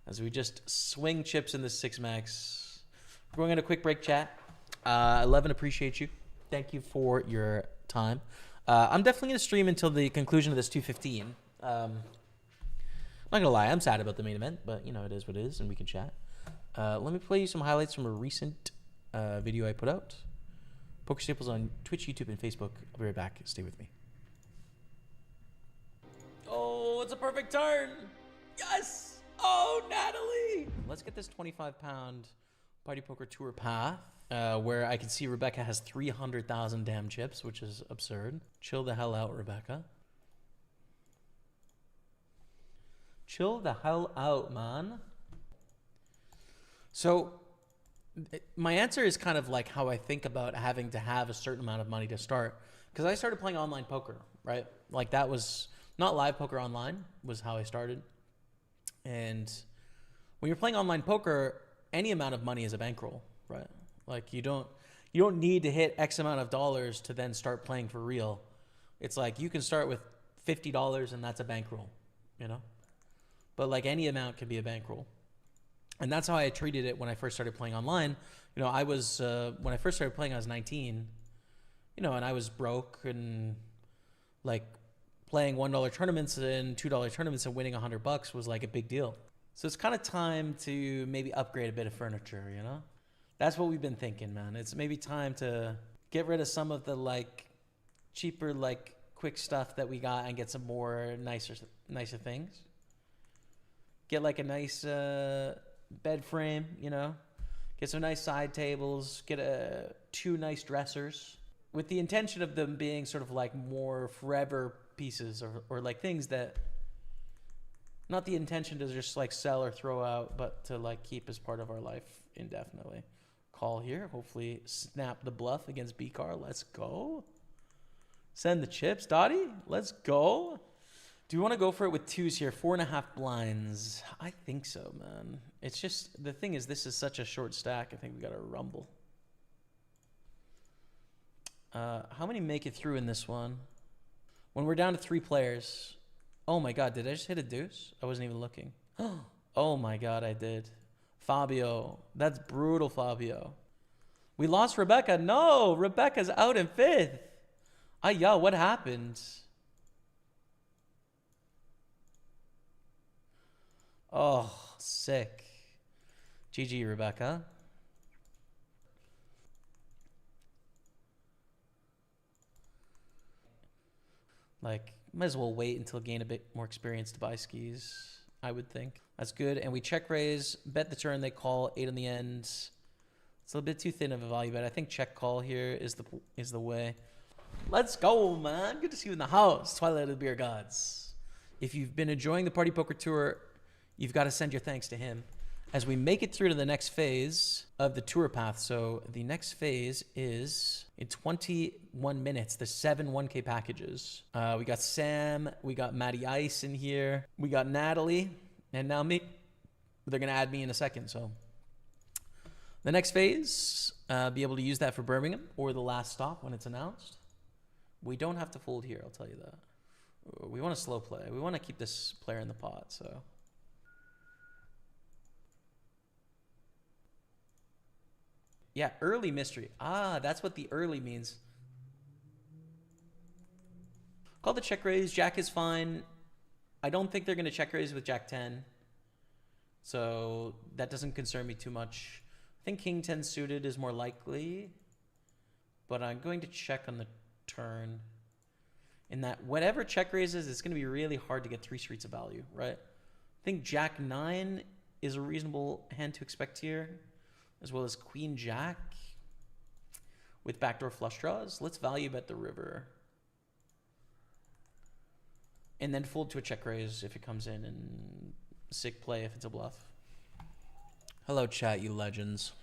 As we just swing chips in the 6-max. We're going on a quick break, chat. 11, appreciate you. Thank you for your time. I'm definitely going to stream until the conclusion of this 215. I'm not going to lie. I'm sad about the main event, but, you know, it is what it is, and we can chat. Let me play you some highlights from a recent video I put out. Pokerstaples on Twitch, YouTube, and Facebook. I'll be right back. Stay with me. Oh, it's a perfect turn. Yes. Oh, Natalie. Let's get this 25-pound Party Poker Tour path, where I can see Rebecca has 300,000 damn chips, which is absurd. Chill the hell out, Rebecca. Chill the hell out, man. So my answer is kind of like how I think about having to have a certain amount of money to start. Because I started playing online poker, right? Like that was not live poker online was how I started. And when you're playing online poker, any amount of money is a bankroll, right? Like you don't need to hit X amount of dollars to then start playing for real. It's like you can start with $50 and that's a bankroll, you know? But like any amount can be a bankroll. And that's how I treated it when I first started playing online. You know, I was, when I first started playing, I was 19, you know, and I was broke and like playing $1 tournaments and $2 tournaments and winning $100 was like a big deal. So it's kind of time to maybe upgrade a bit of furniture, you know? That's what we've been thinking, man. It's maybe time to get rid of some of the like cheaper, like quick stuff that we got and get some more nicer things. Get like a nice bed frame, you know, get some nice side tables, get two nice dressers with the intention of them being sort of like more forever pieces or like things that not the intention to just like sell or throw out, but to like keep as part of our life indefinitely. Call here, hopefully snap the bluff against B-Car. Let's go. Send the chips, Dottie. Let's go. Do you want to go for it with twos here? 4.5 blinds. I think so, man. It's just, the thing is, this is such a short stack. I think we got to rumble. How many make it through in this one? When we're down to 3 players. Oh my God, did I just hit a deuce? I wasn't even looking. Oh my God, I did. Fabio. That's brutal, Fabio. We lost Rebecca. No, Rebecca's out in 5th. Ayah, what happened? Oh, sick. GG, Rebecca. Like, might as well wait until gain a bit more experience to buy skis, I would think. That's good. And we check raise, bet the turn, they call 8 on the end. It's a bit too thin of a value bet. I think check call here is the way. Let's go, man. Good to see you in the house. Twilight of the Beer Gods. If you've been enjoying the Party Poker Tour, you've got to send your thanks to him as we make it through to the next phase of the tour path. So the next phase is in 21 minutes, the 7 1K packages. We got Sam, we got Matty Ice in here, we got Natalie, and now me. They're going to add me in a second. So the next phase, be able to use that for Birmingham or the last stop when it's announced. We don't have to fold here, I'll tell you that. We want to slow play. We want to keep this player in the pot, so. Yeah, early mystery. Ah, that's what the early means. Call the check raise. Jack is fine. I don't think they're going to check raise with Jack 10. So that doesn't concern me too much. I think King 10 suited is more likely. But I'm going to check on the turn. In that whatever check raises, it's going to be really hard to get 3 streets of value, right? I think Jack 9 is a reasonable hand to expect here, as well as Queen Jack with backdoor flush draws. Let's value bet the river. And then fold to a check raise if it comes in, and sick play if it's a bluff. Hello, chat, you legends.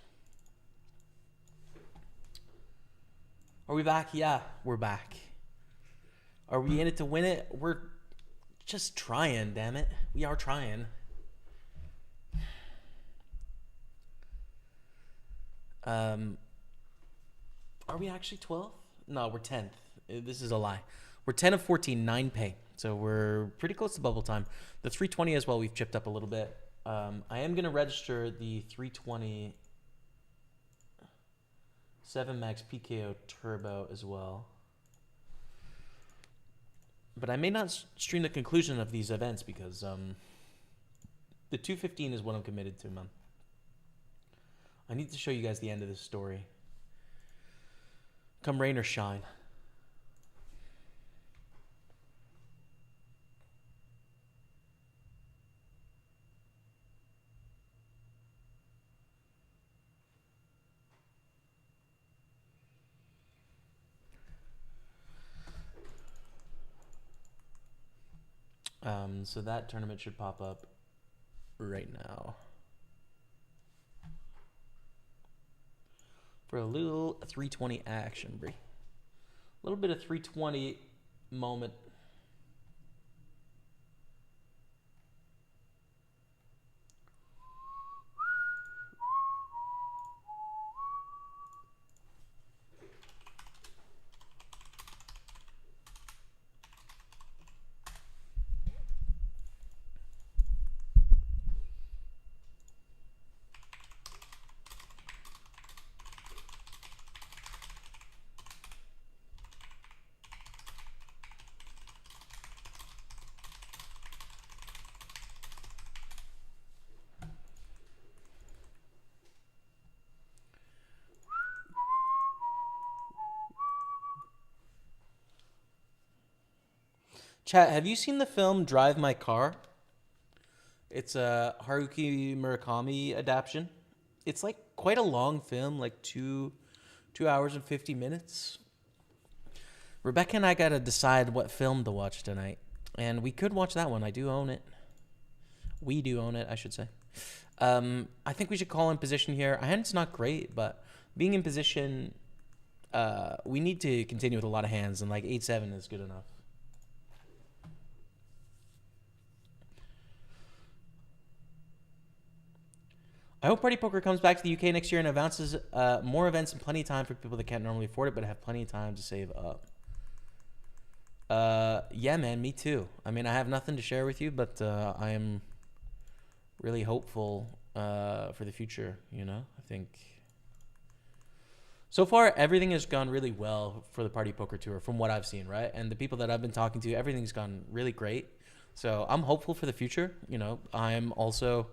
Are we back? Yeah, we're back. Are we in it to win it? We're just trying, damn it. We are trying. Are we actually 12th? No, we're 10th. This is a lie. We're 10 of 14, 9 pay. So we're pretty close to bubble time. The 320 as well, we've chipped up a little bit. I am going to register the 320 7 max PKO turbo as well. But I may not stream the conclusion of these events because the 215 is what I'm committed to, man. I need to show you guys the end of this story. Come rain or shine. So that tournament should pop up right now. For a little 320 action, Bree. A little bit of 320 moment. Chat, have you seen the film Drive My Car? It's a Haruki Murakami adaptation. It's like quite a long film, like 2 hours and 50 minutes. Rebecca and I got to decide what film to watch tonight. And we could watch that one. I do own it. We do own it, I should say. I think we should call in position here. Our hand's not great, but being in position, we need to continue with a lot of hands, and like 8-7 is good enough. I hope Party Poker comes back to the UK next year and announces more events and plenty of time for people that can't normally afford it but have plenty of time to save up. Yeah, man, me too. I mean, I have nothing to share with you, but I am really hopeful for the future, you know? I think so far everything has gone really well for the Party Poker Tour from what I've seen, right? And the people that I've been talking to, everything's gone really great. So I'm hopeful for the future. You know, I'm also,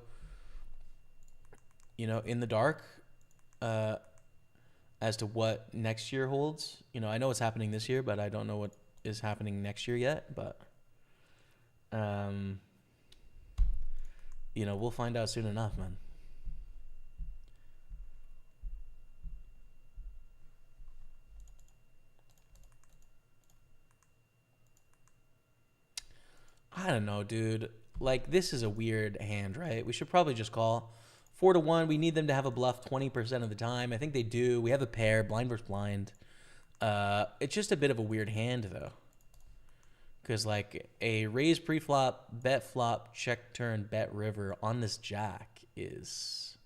you know, in the dark as to what next year holds. You know, I know what's happening this year, but I don't know what is happening next year yet. But, you know, we'll find out soon enough, man. I don't know, dude. Like, this is a weird hand, right? We should probably just call. 4-1. We need them to have a bluff 20% of the time. I think they do. We have a pair, blind versus blind. It's just a bit of a weird hand, though. Because, like, a raise pre-flop, bet flop, check turn, bet river on this jack is...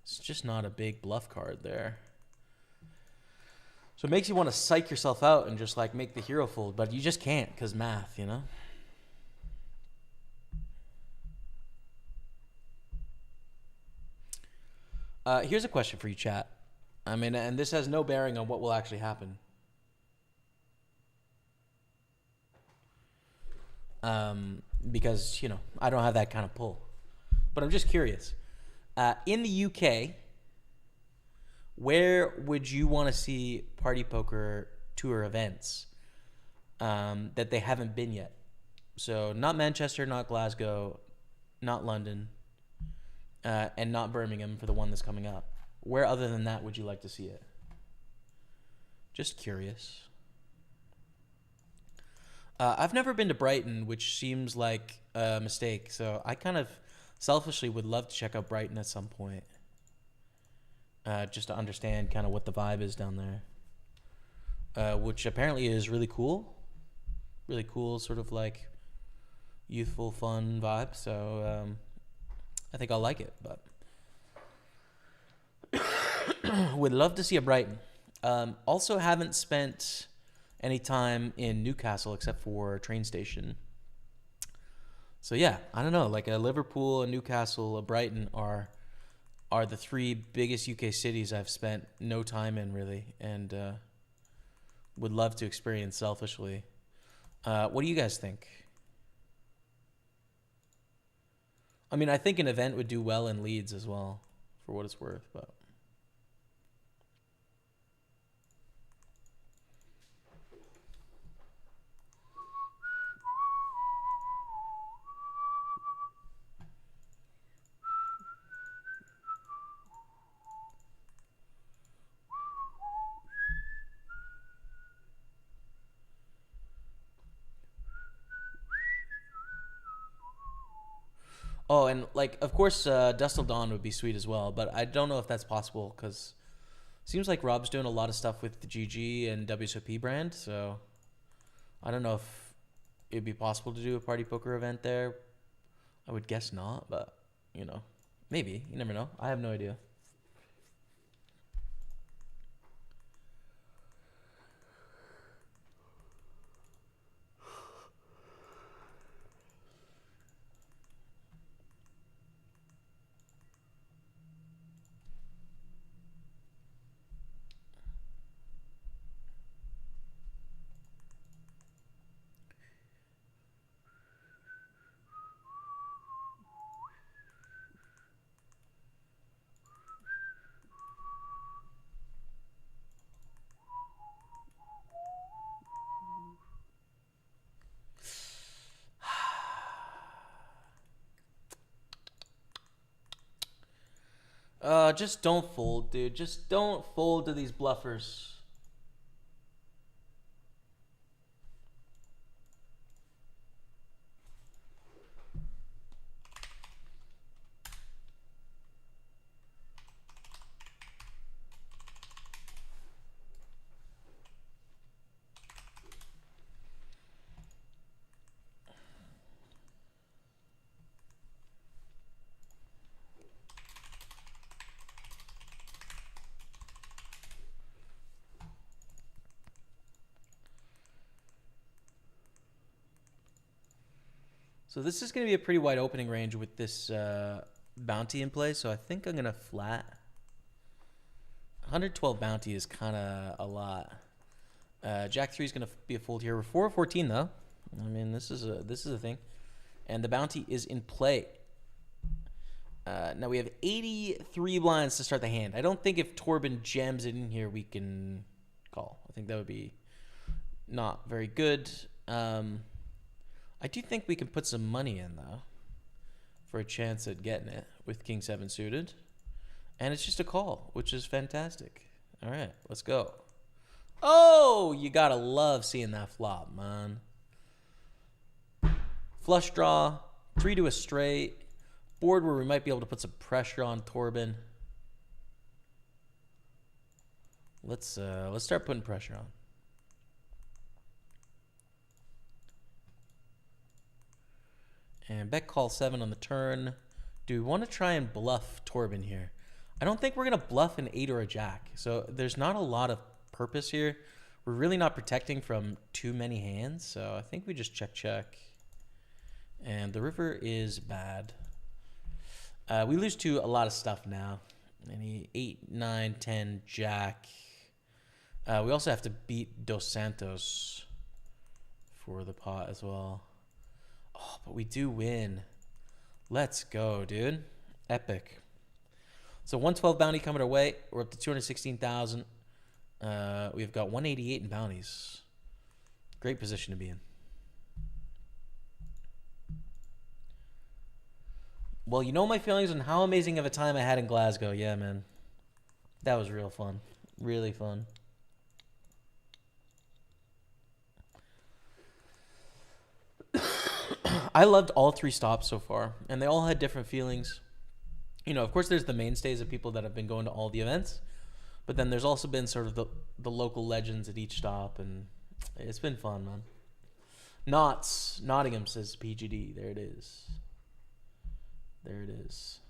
It's just not a big bluff card there. So it makes you want to psych yourself out and just, like, make the hero fold. But you just can't because math, you know? Here's a question for you, chat. I mean, and this has no bearing on what will actually happen. Because, you know, I don't have that kind of pull. But I'm just curious. In the UK, where would you want to see Party Poker Tour events that they haven't been yet? So not Manchester, not Glasgow, not London, and not Birmingham for the one that's coming up. Where other than that would you like to see it? Just curious. I've never been to Brighton, which seems like a mistake. So I kind of selfishly would love to check out Brighton at some point. Just to understand kind of what the vibe is down there. Which apparently is really cool. Really cool, sort of like youthful, fun vibe. So I think I'll like it, but would love to see a Brighton. Also haven't spent any time in Newcastle except for a train station. So yeah, I don't know, like a Liverpool, a Newcastle, a Brighton are the three biggest UK cities I've spent no time in really, and would love to experience selfishly. What do you guys think? I mean, I think an event would do well in Leeds as well, for what it's worth, but. Oh, and like, of course, Dust Till Dawn would be sweet as well, but I don't know if that's possible because seems like Rob's doing a lot of stuff with the GG and WSOP brand, so I don't know if it'd be possible to do a party poker event there. I would guess not, but you know, maybe. You never know. I have no idea. Just don't fold, dude. Just don't fold to these bluffers. So this is going to be a pretty wide opening range with this bounty in play, so I think I'm going to flat. 112 bounty is kind of a lot. Jack 3 is going to be a fold here. We're 4-14 though. I mean, this is a thing. And the bounty is in play. Now we have 83 blinds to start the hand. I don't think if Torben jams it in here, we can call. I think that would be not very good. I do think we can put some money in, though, for a chance at getting it with King 7 suited. And it's just a call, which is fantastic. All right, let's go. Oh, you got to love seeing that flop, man. Flush draw, 3 to a straight. Board where we might be able to put some pressure on Torben. Let's start putting pressure on. And bet call 7 on the turn. Do we want to try and bluff Torben here? I don't think we're going to bluff an 8 or a jack. So there's not a lot of purpose here. We're really not protecting from too many hands. So I think we just check. And the river is bad. We lose to a lot of stuff now. Any 8, 9, 10, jack. We also have to beat Dos Santos for the pot as well. Oh, but we do win. Let's go, dude. Epic. So 112 bounty coming our way. We're up to 216,000. We've got 188 in bounties. Great position to be in. Well, you know my feelings on how amazing of a time I had in Glasgow. Yeah, man. That was real fun. Really fun. I loved all 3 stops so far, and they all had different feelings. You know, of course, there's the mainstays of people that have been going to all the events, but then there's also been sort of the local legends at each stop, and it's been fun, man. Nottingham says PGD. There it is. There it is.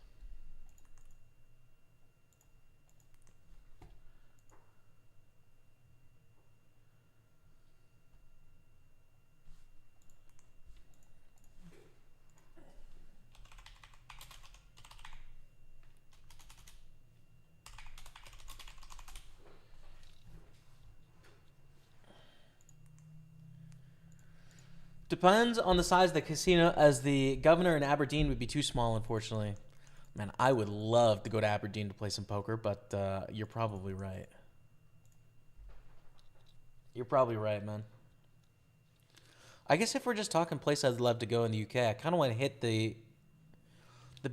Depends on the size of the casino, as the governor in Aberdeen would be too small, unfortunately. Man, I would love to go to Aberdeen to play some poker, but you're probably right. You're probably right, man. I guess if we're just talking places I'd love to go in the UK, I kind of want to hit the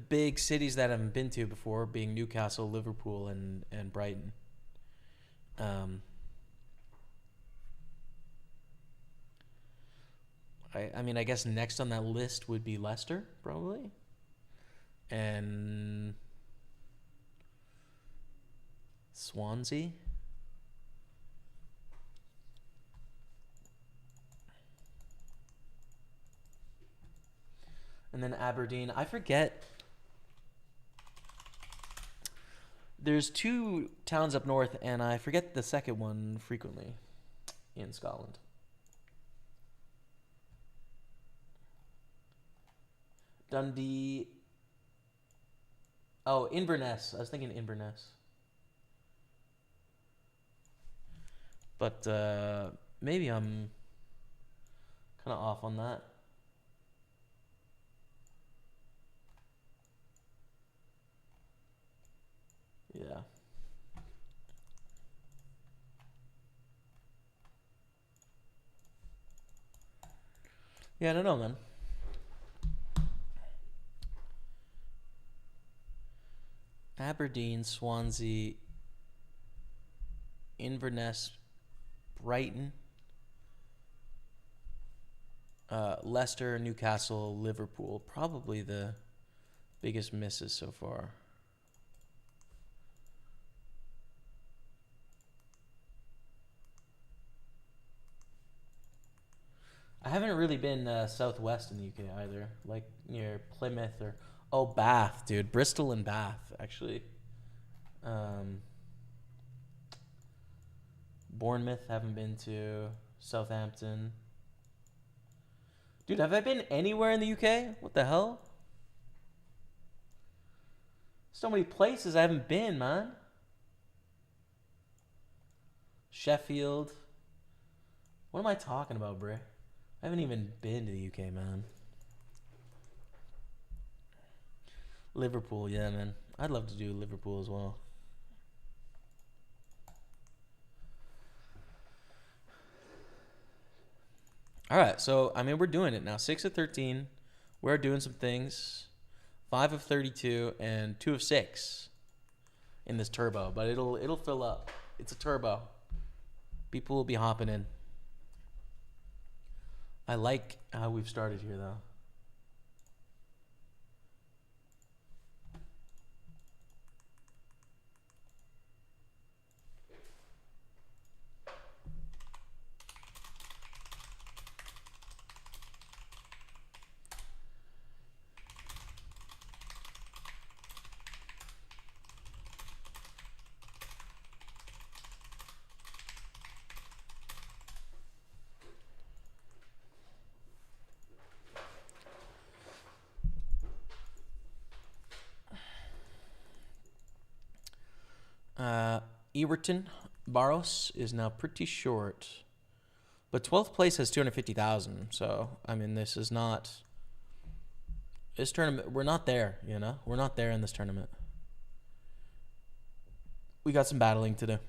big cities that I haven't been to before, being Newcastle, Liverpool, and Brighton. I mean, I guess next on that list would be Leicester, probably. And Swansea. And then Aberdeen. I forget. There's two towns up north, and I forget the second one frequently in Scotland. Dundee. Oh, Inverness. I was thinking Inverness. But maybe I'm kind of off on that. Yeah. Yeah, I don't know, man. Aberdeen, Swansea, Inverness, Brighton, Leicester, Newcastle, Liverpool. Probably the biggest misses so far. I haven't really been southwest in the UK either, like near Plymouth or Bath, dude. Bristol and Bath, actually. Bournemouth, haven't been to. Southampton. Dude, have I been anywhere in the UK? What the hell? So many places I haven't been, man. Sheffield. What am I talking about, bro? I haven't even been to the UK, man. Liverpool, yeah, man. I'd love to do Liverpool as well. All right, so I mean we're doing it now. 6 of 13. We're doing some things. 5 of 32 and 2 of 6 in this turbo, but it'll fill up. It's a turbo. People will be hopping in. I like how we've started here, though. Everton Barros is now pretty short, but 12th place has 250,000. So I mean, this is not this tournament. We're not there, you know. We're not there in this tournament. We got some battling to do. Let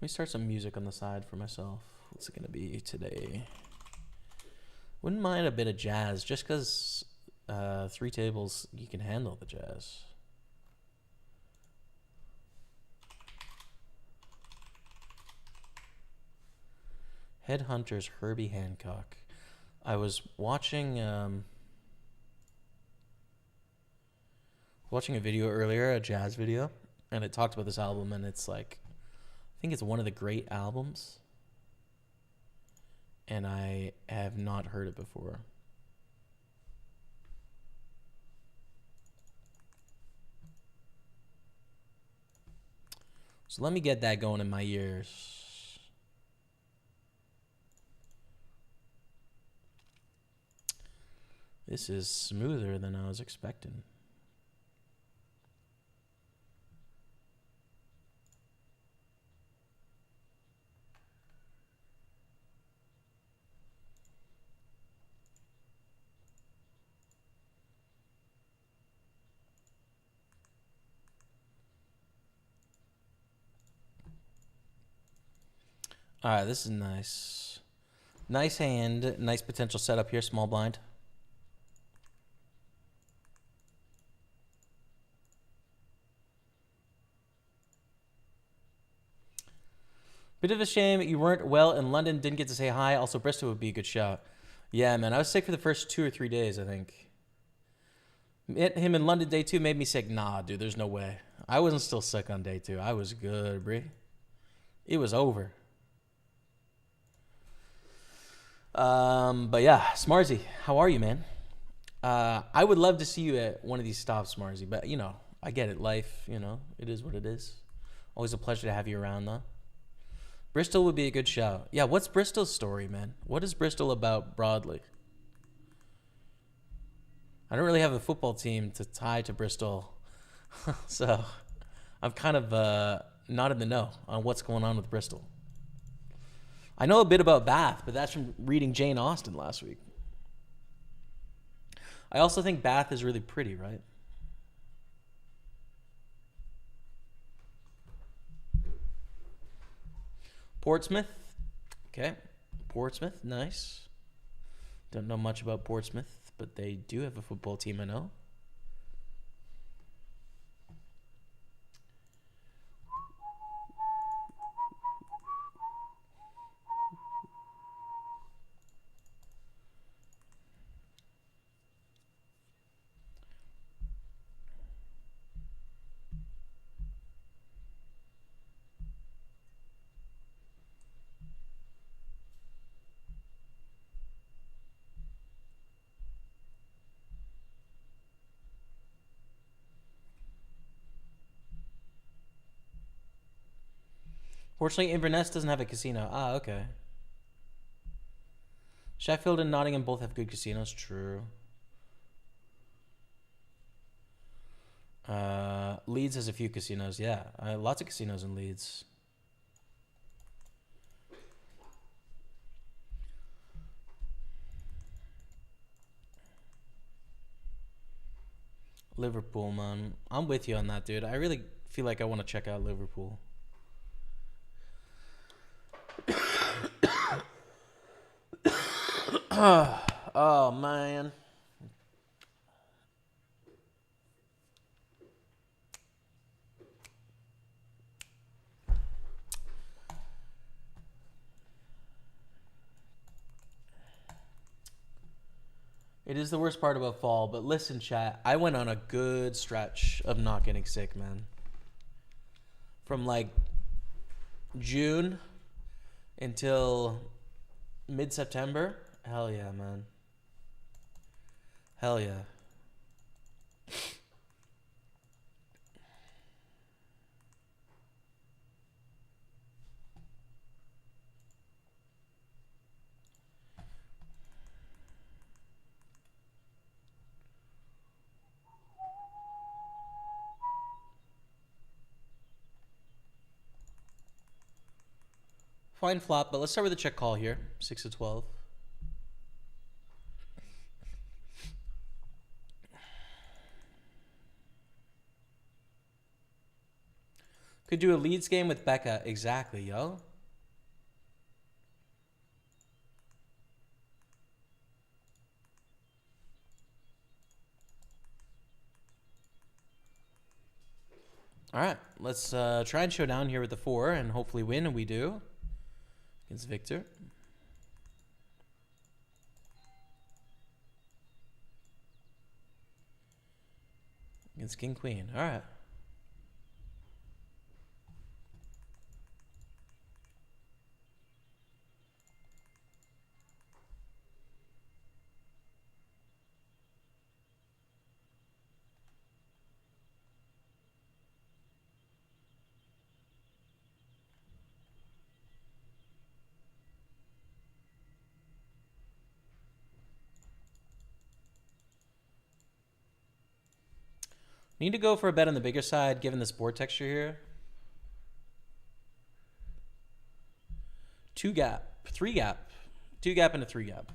me start some music on the side for myself. What's it gonna be today? Wouldn't mind a bit of jazz, just because 3 tables you can handle the jazz. Headhunters Herbie Hancock. I was watching a video earlier, a jazz video, and it talked about this album, and it's like, I think it's one of the great albums, and I have not heard it before. So let me get that going in my ears. This is smoother than I was expecting. All right, this is nice. Nice hand. Nice potential setup here. Small blind. Bit of a shame you weren't well in London. Didn't get to say hi. Also, Bristol would be a good shout. Yeah, man. I was sick for the first 2 or 3 days, I think. Him in London day 2 made me sick. Nah, dude, there's no way. I wasn't still sick on day 2. I was good, Brie. It was over. But yeah, Smarzy, how are you, man? I would love to see you at one of these stops, Smarzy, but I get it. Life, it is what it is. Always a pleasure to have you around, though. Bristol would be a good shout. Yeah, what's Bristol's story, man? What is Bristol about broadly? I don't really have a football team to tie to Bristol, so I'm kind of not in the know on what's going on with Bristol. I know a bit about Bath, but that's from reading Jane Austen last week. I also think Bath is really pretty, right? Portsmouth. Okay. Portsmouth, nice. Don't know much about Portsmouth, but they do have a football team, I know. Fortunately, Inverness doesn't have a casino. Ah, okay. Sheffield and Nottingham both have good casinos. True. Leeds has a few casinos. Yeah, lots of casinos in Leeds. Liverpool, man. I'm with you on that, dude. I really feel like I want to check out Liverpool. Oh, man. It is the worst part about fall, but listen, chat. I went on a good stretch of not getting sick, man. From like June until mid-September. Hell yeah, man. Hell yeah. Fine flop, but let's start with a check call here. 6 to 12. Could do a Leeds game with Becca. Exactly, yo. All right, let's try and show down here with the 4 and hopefully win, and we do. Against Victor. Against King Queen. All right. Need to go for a bet on the bigger side, given this board texture here. 2 gap, 3 gap, 2 gap and a 3 gap.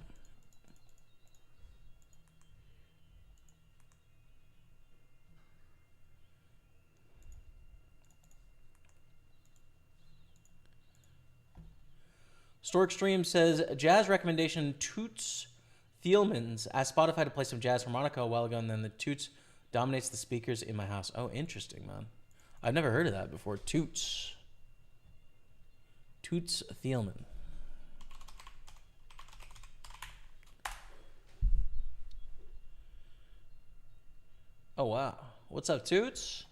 Stork Stream says, jazz recommendation Toots Thielmans asked Spotify to play some jazz harmonica a while ago, and then the Toots dominates the speakers in my house. Oh, interesting, man. I've never heard of that before. Toots Thielman. Oh, wow. What's up, Toots?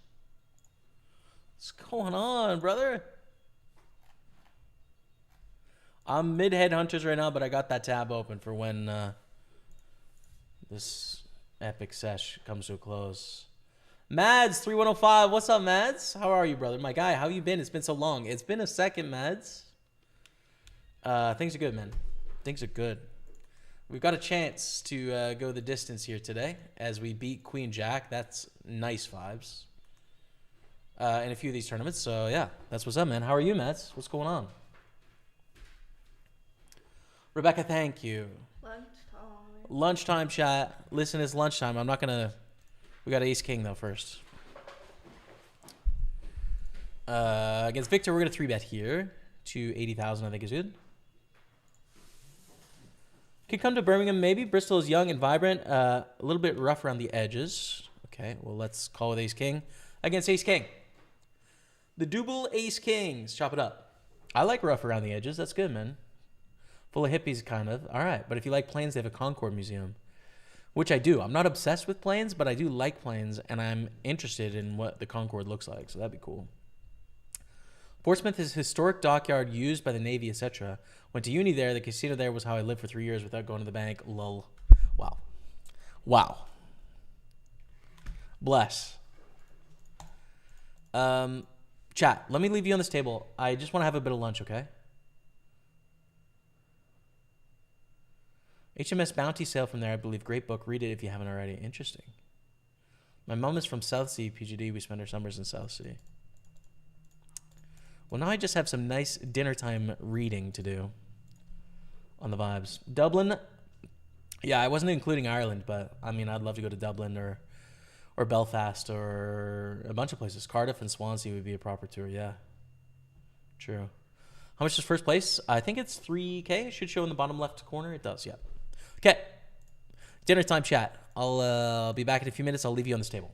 What's going on, brother? I'm mid-head hunters right now, but I got that tab open for when this epic sesh comes to a close. Mads3105, what's up, Mads? How are you, brother? My guy, how you been? It's been so long. It's been a second, Mads. Things are good, man. Things are good. We've got a chance to go the distance here today as we beat Queen Jack. That's nice vibes. In a few of these tournaments. So, yeah, that's what's up, man. How are you, Mads? What's going on? Rebecca, thank you. Lunchtime, chat. Listen, it's lunchtime. I'm not going to... We got Ace King, though, first. Against Victor, we're going to 3-bet here. To 80,000, I think is good. Could come to Birmingham, maybe. Bristol is young and vibrant. A little bit rough around the edges. Okay, well, let's call with Ace King. Against Ace King. The double Ace Kings. Chop it up. I like rough around the edges. That's good, man. Full of hippies, kind of. All right, but if you like planes, they have a Concord Museum. Which I do. I'm not obsessed with planes, but I do like planes, and I'm interested in what the Concorde looks like, so that'd be cool. Portsmouth is a historic dockyard used by the Navy, etc. Went to uni there. The casino there was how I lived for 3 years without going to the bank. Lol. Wow. Wow. Bless. Chat, let me leave you on this table. I just want to have a bit of lunch, okay? HMS Bounty sale from there, I believe. Great book. Read it if you haven't already. Interesting. My mom is from Southsea, PGD. We spend our summers in Southsea. Well, now I just have some nice dinner time reading to do on the vibes. Dublin. Yeah, I wasn't including Ireland, but I mean, I'd love to go to Dublin or Belfast or a bunch of places. Cardiff and Swansea would be a proper tour. Yeah. True. How much is first place? I think it's 3K. It should show in the bottom left corner. It does, yeah. Okay. Dinner time chat. I'll be back in a few minutes. I'll leave you on this table.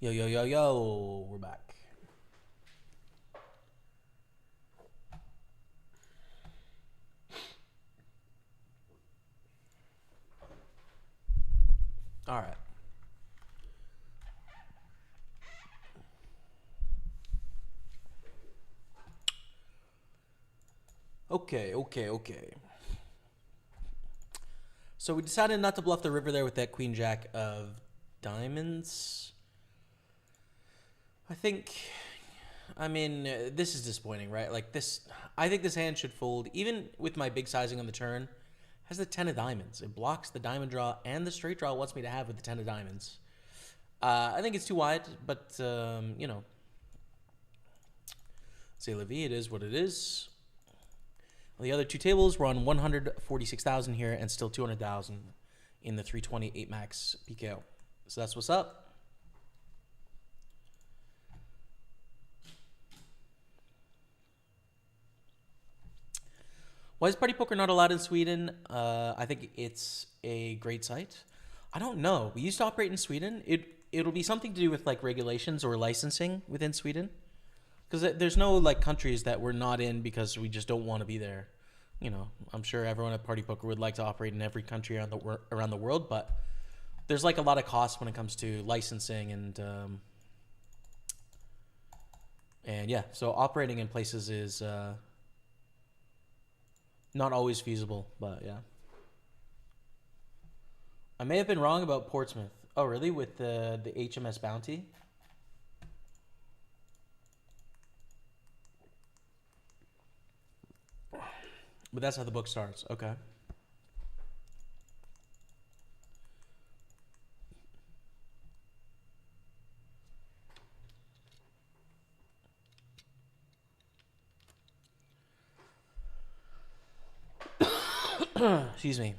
Yo, yo, yo, yo. We're back. All right. Okay. So we decided not to bluff the river there with that queen jack of diamonds. I mean, this is disappointing, right? Like this, I think this hand should fold. Even with my big sizing on the turn, has the 10 of diamonds. It blocks the diamond draw and the straight draw it wants me to have with the 10 of diamonds. I think it's too wide, but, you know. C'est la vie, it is what it is. The other two tables were on 146,000 here and still 200,000 in the 328 max PKO. So that's what's up. Why is PartyPoker not allowed in Sweden? I think it's a great site. I don't know. We used to operate in Sweden. It'll be something to do with like regulations or licensing within Sweden. Because there's no like countries that we're not in because we just don't want to be there. You know, I'm sure everyone at PartyPoker would like to operate in every country around the world, but there's like a lot of costs when it comes to licensing and yeah. So operating in places is not always feasible, but yeah. I may have been wrong about Portsmouth. Oh, really? With the HMS Bounty? But that's how the book starts. Okay. Excuse me.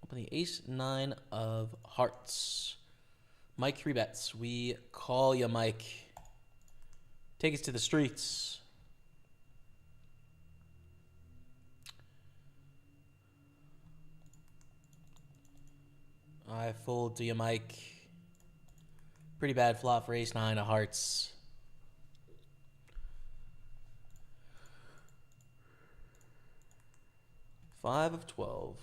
Open the ace nine of hearts. Mike 3-bets. We call ya, Mike. Take us to the streets. I fold to you, Mike. Pretty bad flop for ace nine of hearts. Five of 12.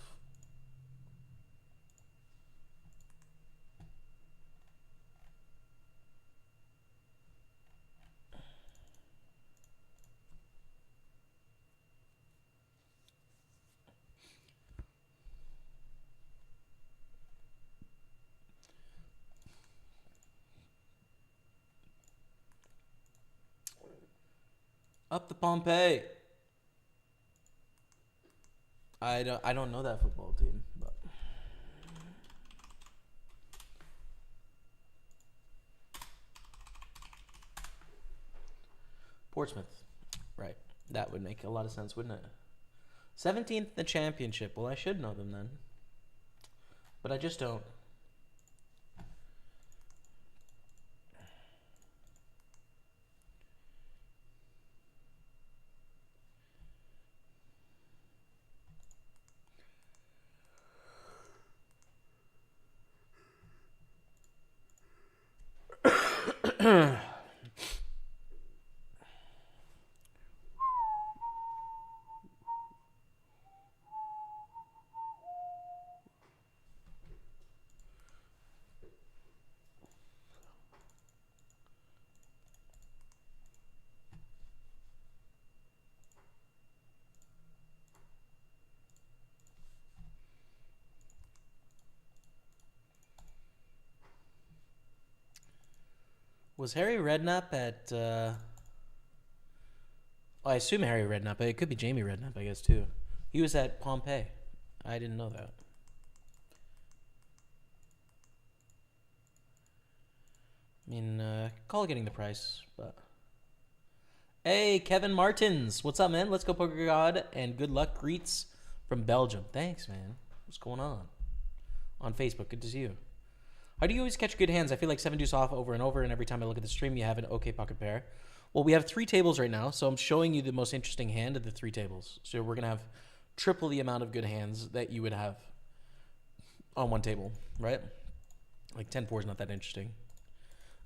Up the Pompeii. I don't know that football team, but Portsmouth. Right. That would make a lot of sense, wouldn't it? 17th in the championship. Well, I should know them then. But I just don't. Was Harry Redknapp at... I assume Harry Redknapp, but it could be Jamie Redknapp, I guess, too. He was at Pompeii. I didn't know that. I mean, call it getting the price, but... Hey, Kevin Martins. What's up, man? Let's go, Poker God, and good luck. Greets from Belgium. Thanks, man. What's going on? On Facebook. Good to see you. How do you always catch good hands? I feel like 7 deuce off over and over, and every time I look at the stream, you have an okay pocket pair. Well, we have 3 tables right now, so I'm showing you the most interesting hand of the 3 tables. So we're going to have triple the amount of good hands that you would have on one table, right? Like 10-4 is not that interesting.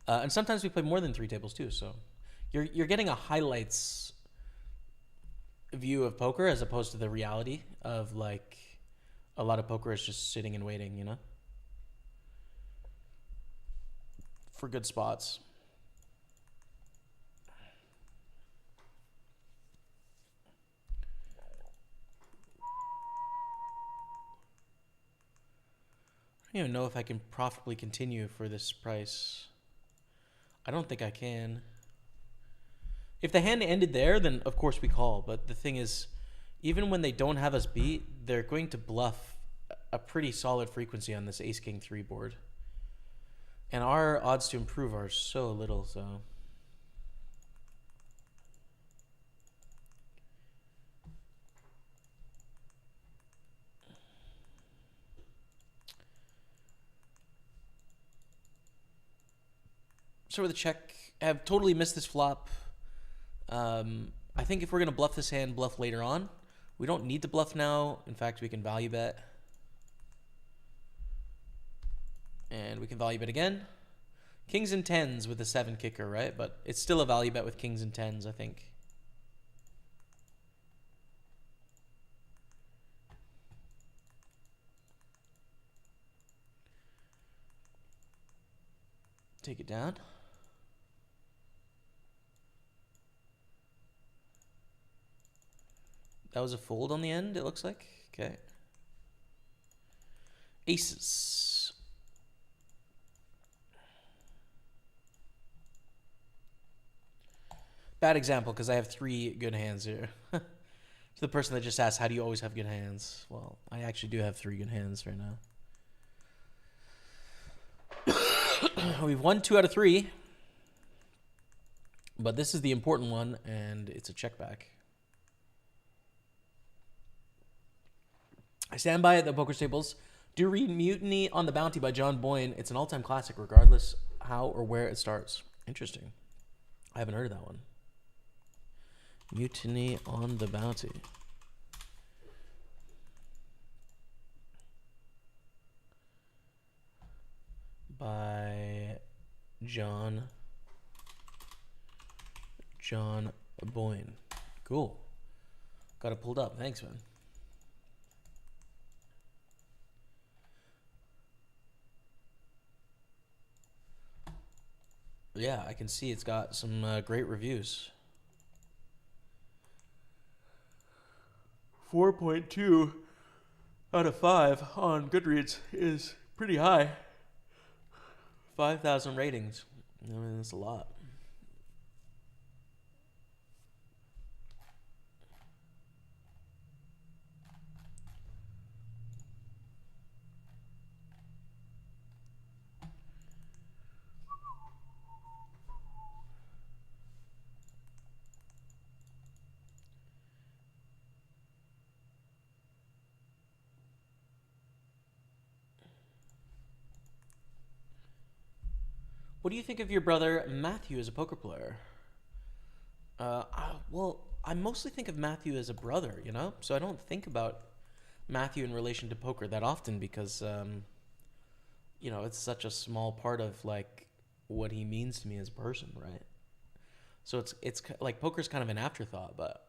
And sometimes we play more than 3 tables too, so you're getting a highlights view of poker as opposed to the reality of like a lot of poker is just sitting and waiting, you know, for good spots. I don't even know if I can profitably continue for this price. I don't think I can. If the hand ended there, then of course we call. But the thing is, even when they don't have us beat, they're going to bluff a pretty solid frequency on this ace-king-3 board. And our odds to improve are so little, so... So with a check, I have totally missed this flop. I think if we're going to bluff this hand, bluff later on. We don't need to bluff now. In fact, we can value bet. And we can value bet again. Kings and 10s with a 7 kicker, right? But it's still a value bet with kings and 10s, I think. Take it down. That was a fold on the end, it looks like. Okay. Aces. Bad example, because I have 3 good hands here. To the person that just asked, how do you always have good hands? Well, I actually do have 3 good hands right now. We've won 2 out of 3. But this is the important one, and it's a check back. I stand by it, the Pokerstaples. Do read Mutiny on the Bounty by John Boyne. It's an all-time classic, regardless how or where it starts. Interesting. I haven't heard of that one. Mutiny on the Bounty. By John Boyne. Cool. Got it pulled up. Thanks, man. Yeah, I can see it's got some great reviews. 4.2 out of 5 on Goodreads is pretty high. 5,000 ratings. I mean, that's a lot. What do you think of your brother Matthew as a poker player? Well, I mostly think of Matthew as a brother, you know? So I don't think about Matthew in relation to poker that often because, you know, it's such a small part of, like, what he means to me as a person, right? So it's like poker's kind of an afterthought, but,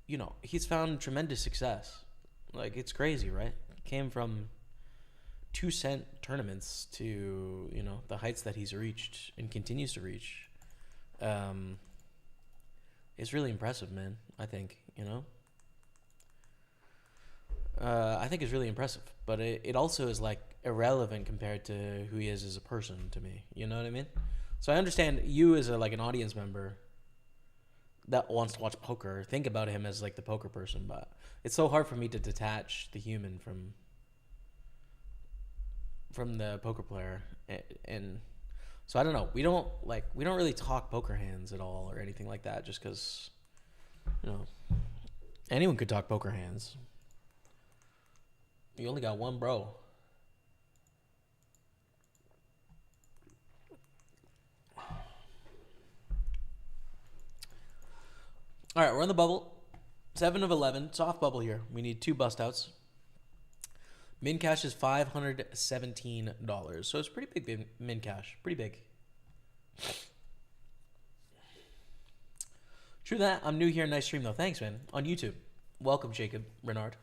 you know, he's found tremendous success. Like, it's crazy, right? Came from 2-cent tournaments to, you know, the heights that he's reached and continues to reach. It's really impressive, man. I think, you know, I think it's really impressive, but it also is like irrelevant compared to who he is as a person to me. You know what I mean? So I understand you as like an audience member that wants to watch poker, think about him as like the poker person, but it's so hard for me to detach the human from the poker player. And so I don't know, we don't really talk poker hands at all or anything like that, just because, you know, anyone could talk poker hands. You only got one bro. All right, we're on the bubble. 7 of 11. Soft bubble here. We need 2 bust outs. Min cash is $517. So it's pretty big min cash. Pretty big. True that. I'm new here. Nice stream, though. Thanks, man. On YouTube. Welcome, Jacob Renard.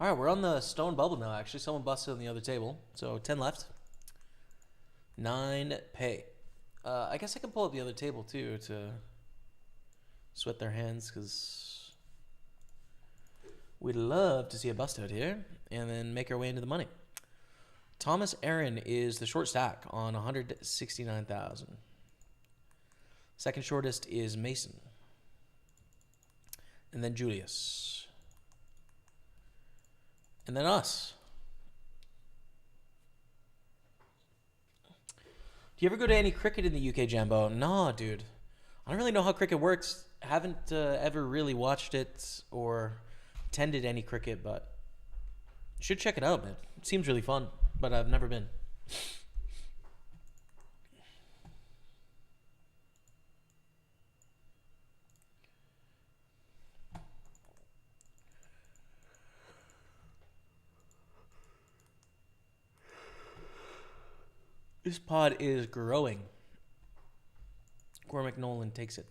All right, we're on the stone bubble now, actually. Someone busted on the other table. So 10 left. 9 pay. I guess I can pull up the other table, too, to sweat their hands, because we'd love to see a bust out here and then make our way into the money. Thomas Aaron is the short stack on 169,000. Second shortest is Mason. And then Julius. And then us. Do you ever go to any cricket in the UK, Jambo? No, dude. I don't really know how cricket works. Haven't ever really watched it or attended any cricket, but should check it out, man. It seems really fun, but I've never been. This pod is growing. Cormac Nolan takes it.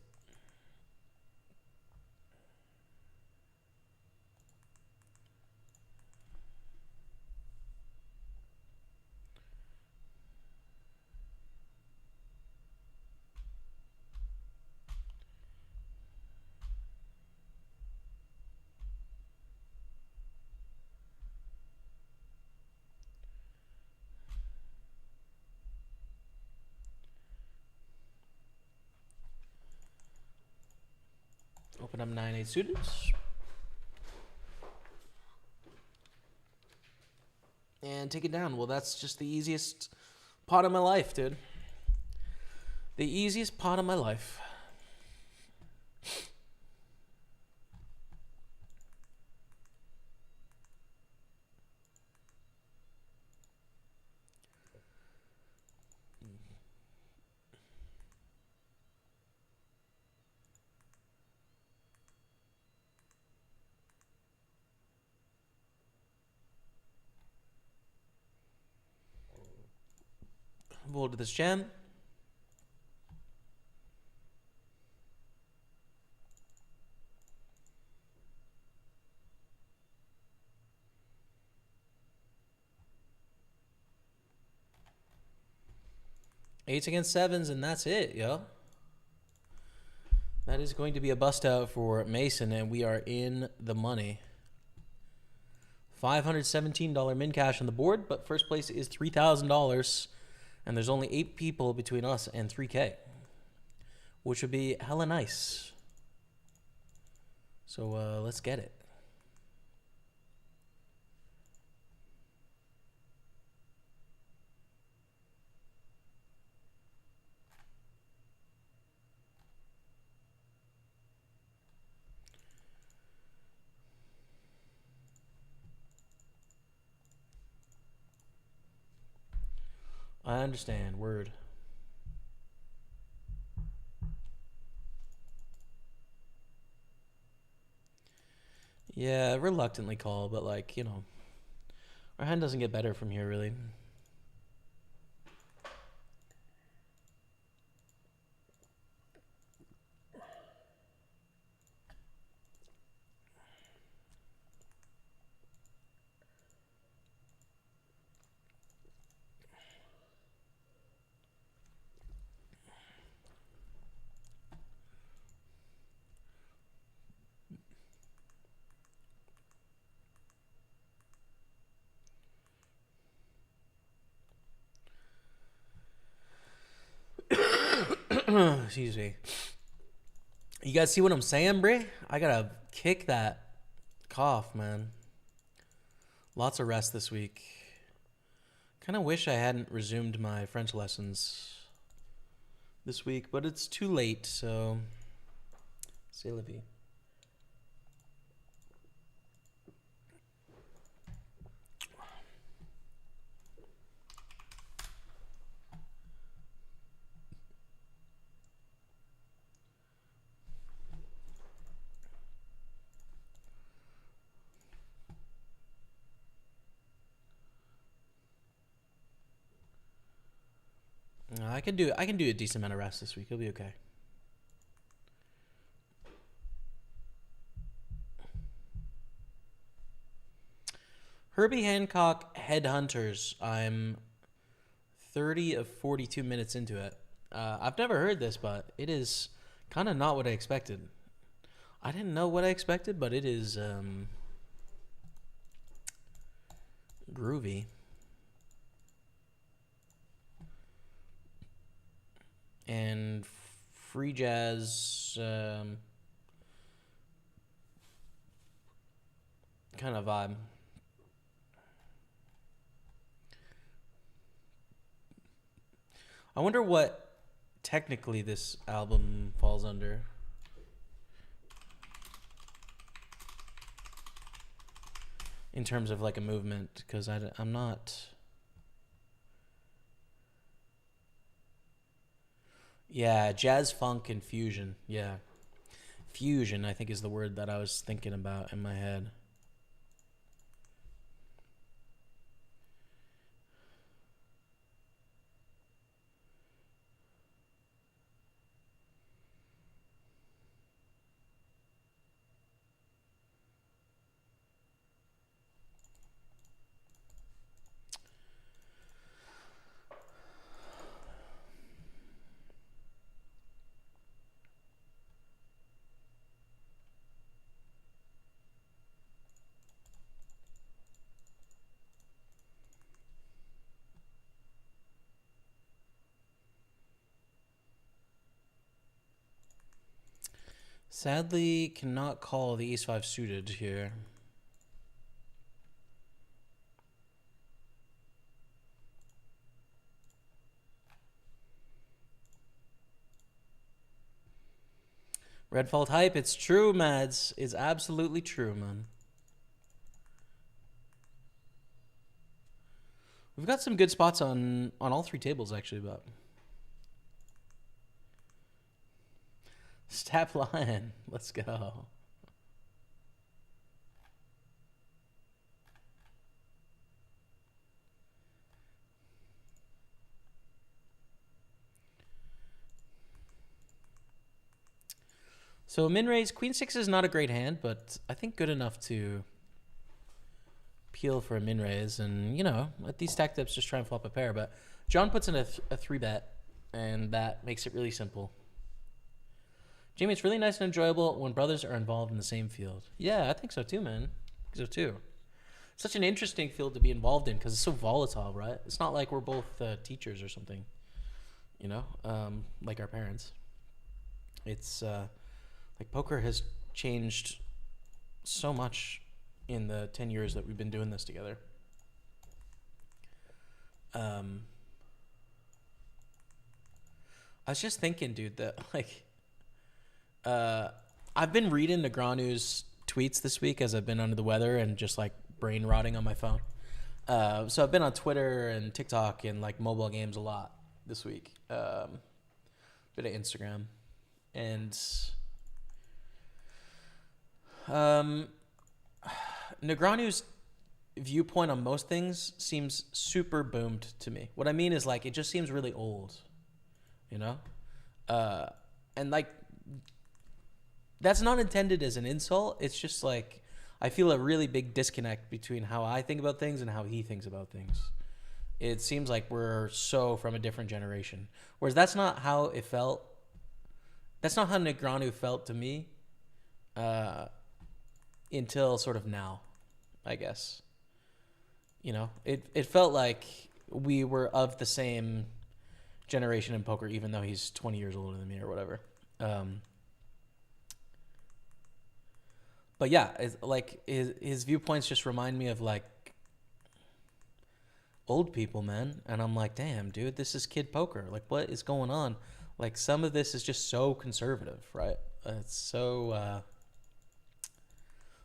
Open up 9-8 suited. And take it down. Well, that's just the easiest pot of my life, dude. The easiest pot of my life. Roll to this jam. Eights against sevens, and that's it, yo. That is going to be a bust out for Mason, and we are in the money. $517 min cash on the board, but first place is $3,000. And there's only 8 people between us and 3K, which would be hella nice. So let's get it. I understand. Word. Yeah, reluctantly call, but like, you know, our hand doesn't get better from here, really. Excuse me. You guys see what I'm saying, Bray? I gotta kick that cough, man. Lots of rest this week. Kind of wish I hadn't resumed my French lessons this week, but it's too late, so c'est la vie. I can do a decent amount of rest this week. It'll be okay. Herbie Hancock Headhunters. I'm 30 of 42 minutes into it. I've never heard this, but it is kind of not what I expected. I didn't know what I expected, but it is groovy. And free jazz kind of vibe. I wonder what technically this album falls under. In terms of like a movement, because I'm not... Yeah, jazz, funk, and fusion. Yeah. Fusion, I think, is the word that I was thinking about in my head. Sadly, cannot call the ace-5 suited here. Red Fault Hype, it's true, Mads. It's absolutely true, man. We've got some good spots on all three tables, actually, but... Stap Lion. Let's go. So min raise, Queen 6 is not a great hand, but I think good enough to peel for a min raise. And, you know, let these stacked ups just try and flop a pair. But John puts in a 3-bet, and that makes it really simple. Jamie, it's really nice and enjoyable when brothers are involved in the same field. Yeah, I think so too, man. I think so too. Such an interesting field to be involved in because it's so volatile, right? It's not like we're both teachers or something, you know, like our parents. It's like poker has changed so much in the 10 years that we've been doing this together. I was just thinking, dude, that like... I've been reading Negranu's tweets this week as I've been under the weather and just like brain rotting on my phone. So I've been on Twitter and TikTok and like mobile games a lot this week. Bit of Instagram. And Negranu's viewpoint on most things seems super boomed to me. What I mean is like it just seems really old, you know? And like that's not intended as an insult. It's just like I feel a really big disconnect between how I think about things and how he thinks about things. It seems like we're so from a different generation. Whereas that's not how it felt. That's not how Negranu felt to me until sort of now, I guess. You know, it felt like we were of the same generation in poker, even though he's 20 years older than me or whatever. But yeah, it's like his viewpoints just remind me of like old people, man. And I'm like, damn, dude, this is kid poker. Like, what is going on? Like, some of this is just so conservative, right? It's so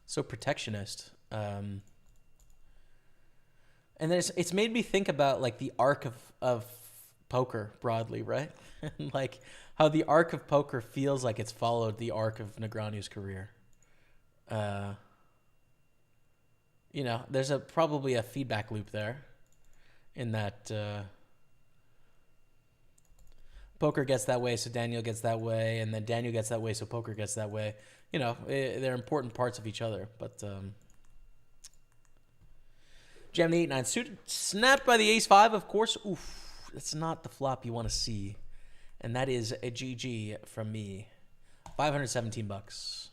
so protectionist. And then it's made me think about like the arc of poker broadly, right? And like how the arc of poker feels like it's followed the arc of Negreanu's career. You know, there's probably a feedback loop there in that poker gets that way, so Daniel gets that way, and then Daniel gets that way, so poker gets that way. You know, they're important parts of each other. But jam the 8-9 suited, snapped by the ace-5, of course. Oof, that's not the flop you want to see. And that is a GG from me. $517.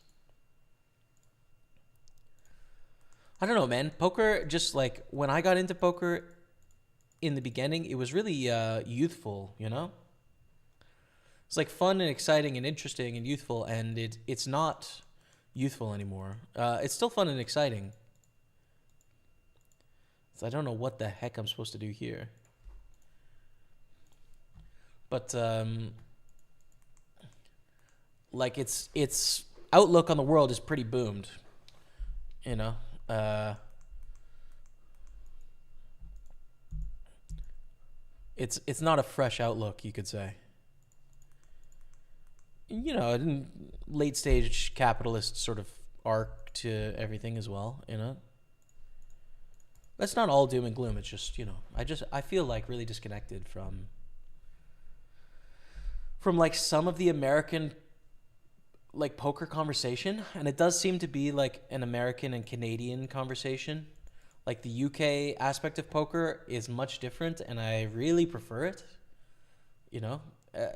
I don't know, man. Poker, just like when I got into poker in the beginning, it was really youthful, you know? It's like fun and exciting and interesting and youthful, and it's not youthful anymore. It's still fun and exciting. So I don't know what the heck I'm supposed to do here. But like its outlook on the world is pretty boomed, you know? It's not a fresh outlook, you could say. You know, late stage capitalist sort of arc to everything as well, you know. That's not all doom and gloom. It's just, you know, I feel like really disconnected from like some of the American like poker conversation, and it does seem to be like an American and Canadian conversation. Like the UK aspect of poker is much different, and I really prefer it. You know,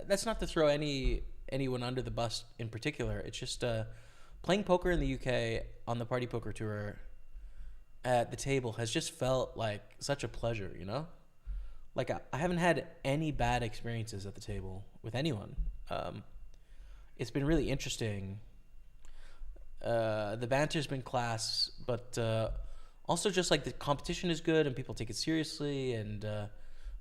that's not to throw anyone under the bus in particular. It's just playing poker in the UK on the Party Poker Tour at the table has just felt like such a pleasure, you know? Like I haven't had any bad experiences at the table with anyone. It's been really interesting. The banter's been class, but also just like the competition is good and people take it seriously, and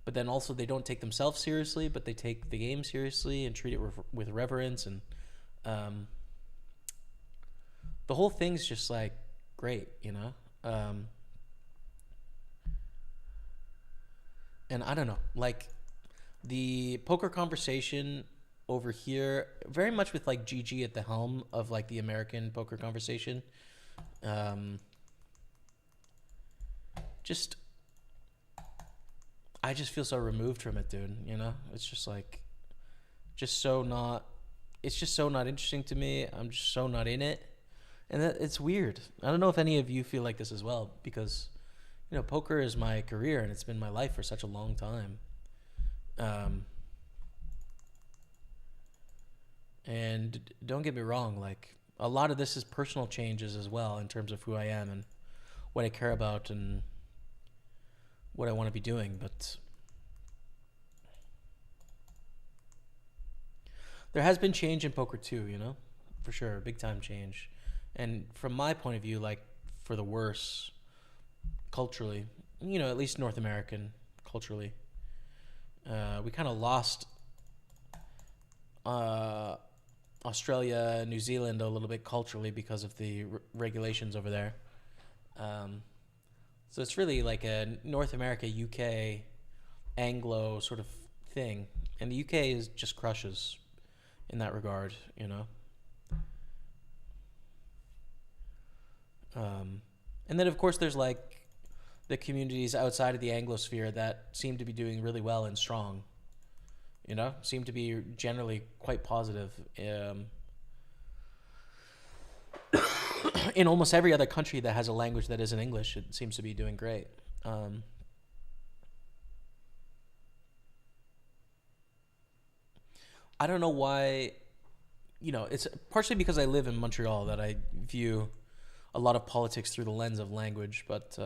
but then also they don't take themselves seriously, but they take the game seriously and treat it with reverence, and the whole thing's just like great, you know. And I don't know, like the poker conversation over here, very much with like GG at the helm of like the American poker conversation. I just feel so removed from it, dude. You know, it's just like, it's just so not interesting to me. I'm just so not in it. And it's weird. I don't know if any of you feel like this as well, because, you know, poker is my career and it's been my life for such a long time. And don't get me wrong, like a lot of this is personal changes as well in terms of who I am and what I care about and what I want to be doing. But there has been change in poker too, you know, for sure, big time change. And from my point of view, like for the worse culturally, you know, at least North American culturally, we kind of lost Australia, New Zealand a little bit culturally because of the regulations over there. So it's really like a North America, UK, Anglo sort of thing. And the UK is just crushes in that regard, you know. And then, of course, there's like the communities outside of the Anglosphere that seem to be doing really well and strong, you know, seem to be generally quite positive. In almost every other country that has a language that isn't English, it seems to be doing great. I don't know why, you know, it's partially because I live in Montreal that I view a lot of politics through the lens of language, but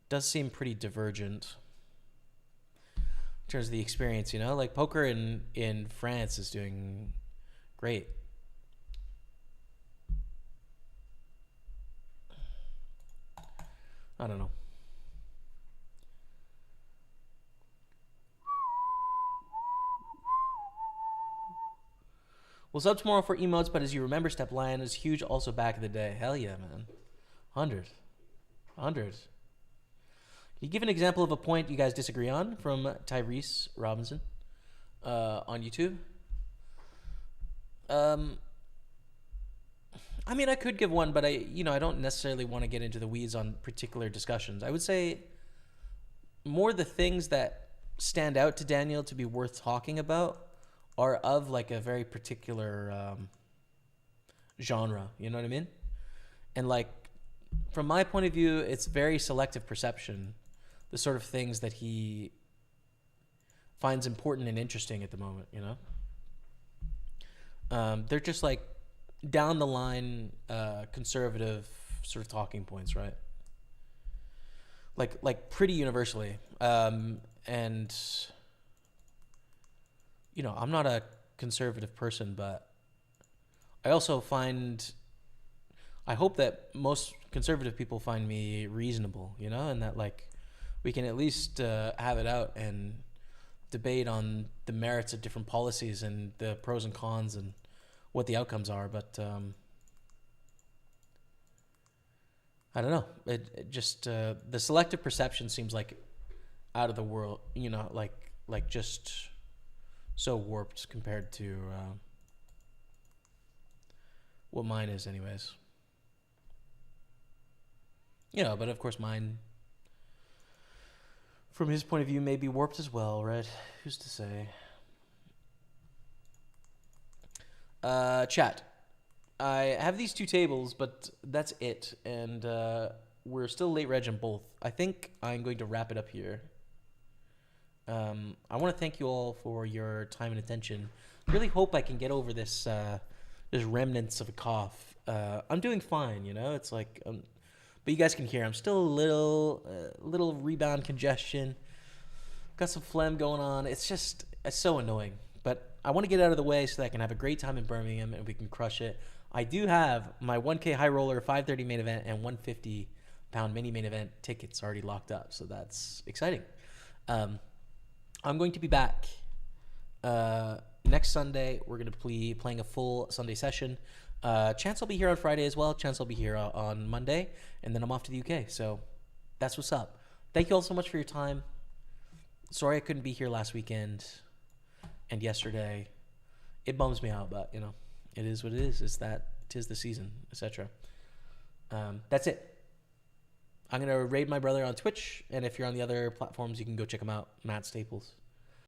does seem pretty divergent in terms of the experience, you know? Like poker in France is doing great. I don't know. We'll sub tomorrow for emotes, but as you remember, Step Lion is huge also back in the day. Hell yeah, man. 100. 100. Can you give an example of a point you guys disagree on from Tyrese Robinson on YouTube? I mean, I could give one, but I don't necessarily want to get into the weeds on particular discussions. I would say more the things that stand out to Daniel to be worth talking about are of like a very particular genre. You know what I mean? And like, from my point of view, it's very selective perception, the sort of things that he finds important and interesting at the moment, you know? They're just like down the line conservative sort of talking points, right? Like pretty universally. And you know, I'm not a conservative person, but I also I hope that most conservative people find me reasonable, you know, and that like we can at least have it out and debate on the merits of different policies and the pros and cons and what the outcomes are. But I don't know. It just the selective perception seems like out of the world, you know, like just so warped compared to what mine is anyways. You know, but of course mine, from his point of view, may be warped as well, right? Who's to say? Chat. I have these two tables, but that's it. And we're still late reg on both. I think I'm going to wrap it up here. I want to thank you all for your time and attention. Really hope I can get over this remnants of a cough. I'm doing fine, you know? It's like... but you guys can hear I'm still a little rebound congestion. Got some phlegm going on. It's so annoying. But I want to get out of the way so that I can have a great time in Birmingham and we can crush it. I do have my 1K high roller 530 main event and 150 pound mini main event tickets already locked up. So that's exciting. I'm going to be back next Sunday. We're going to be playing a full Sunday session. Chance will be here on Friday as well. Chance will be here on Monday, and then I'm off to the UK. So that's what's up. Thank you all so much for your time. Sorry I couldn't be here last weekend and yesterday. It bums me out, but you know, it is what it is. It's that 'tis the season, etc. That's it. I'm gonna raid my brother on Twitch, and if you're on the other platforms, you can go check him out. Matt Staples.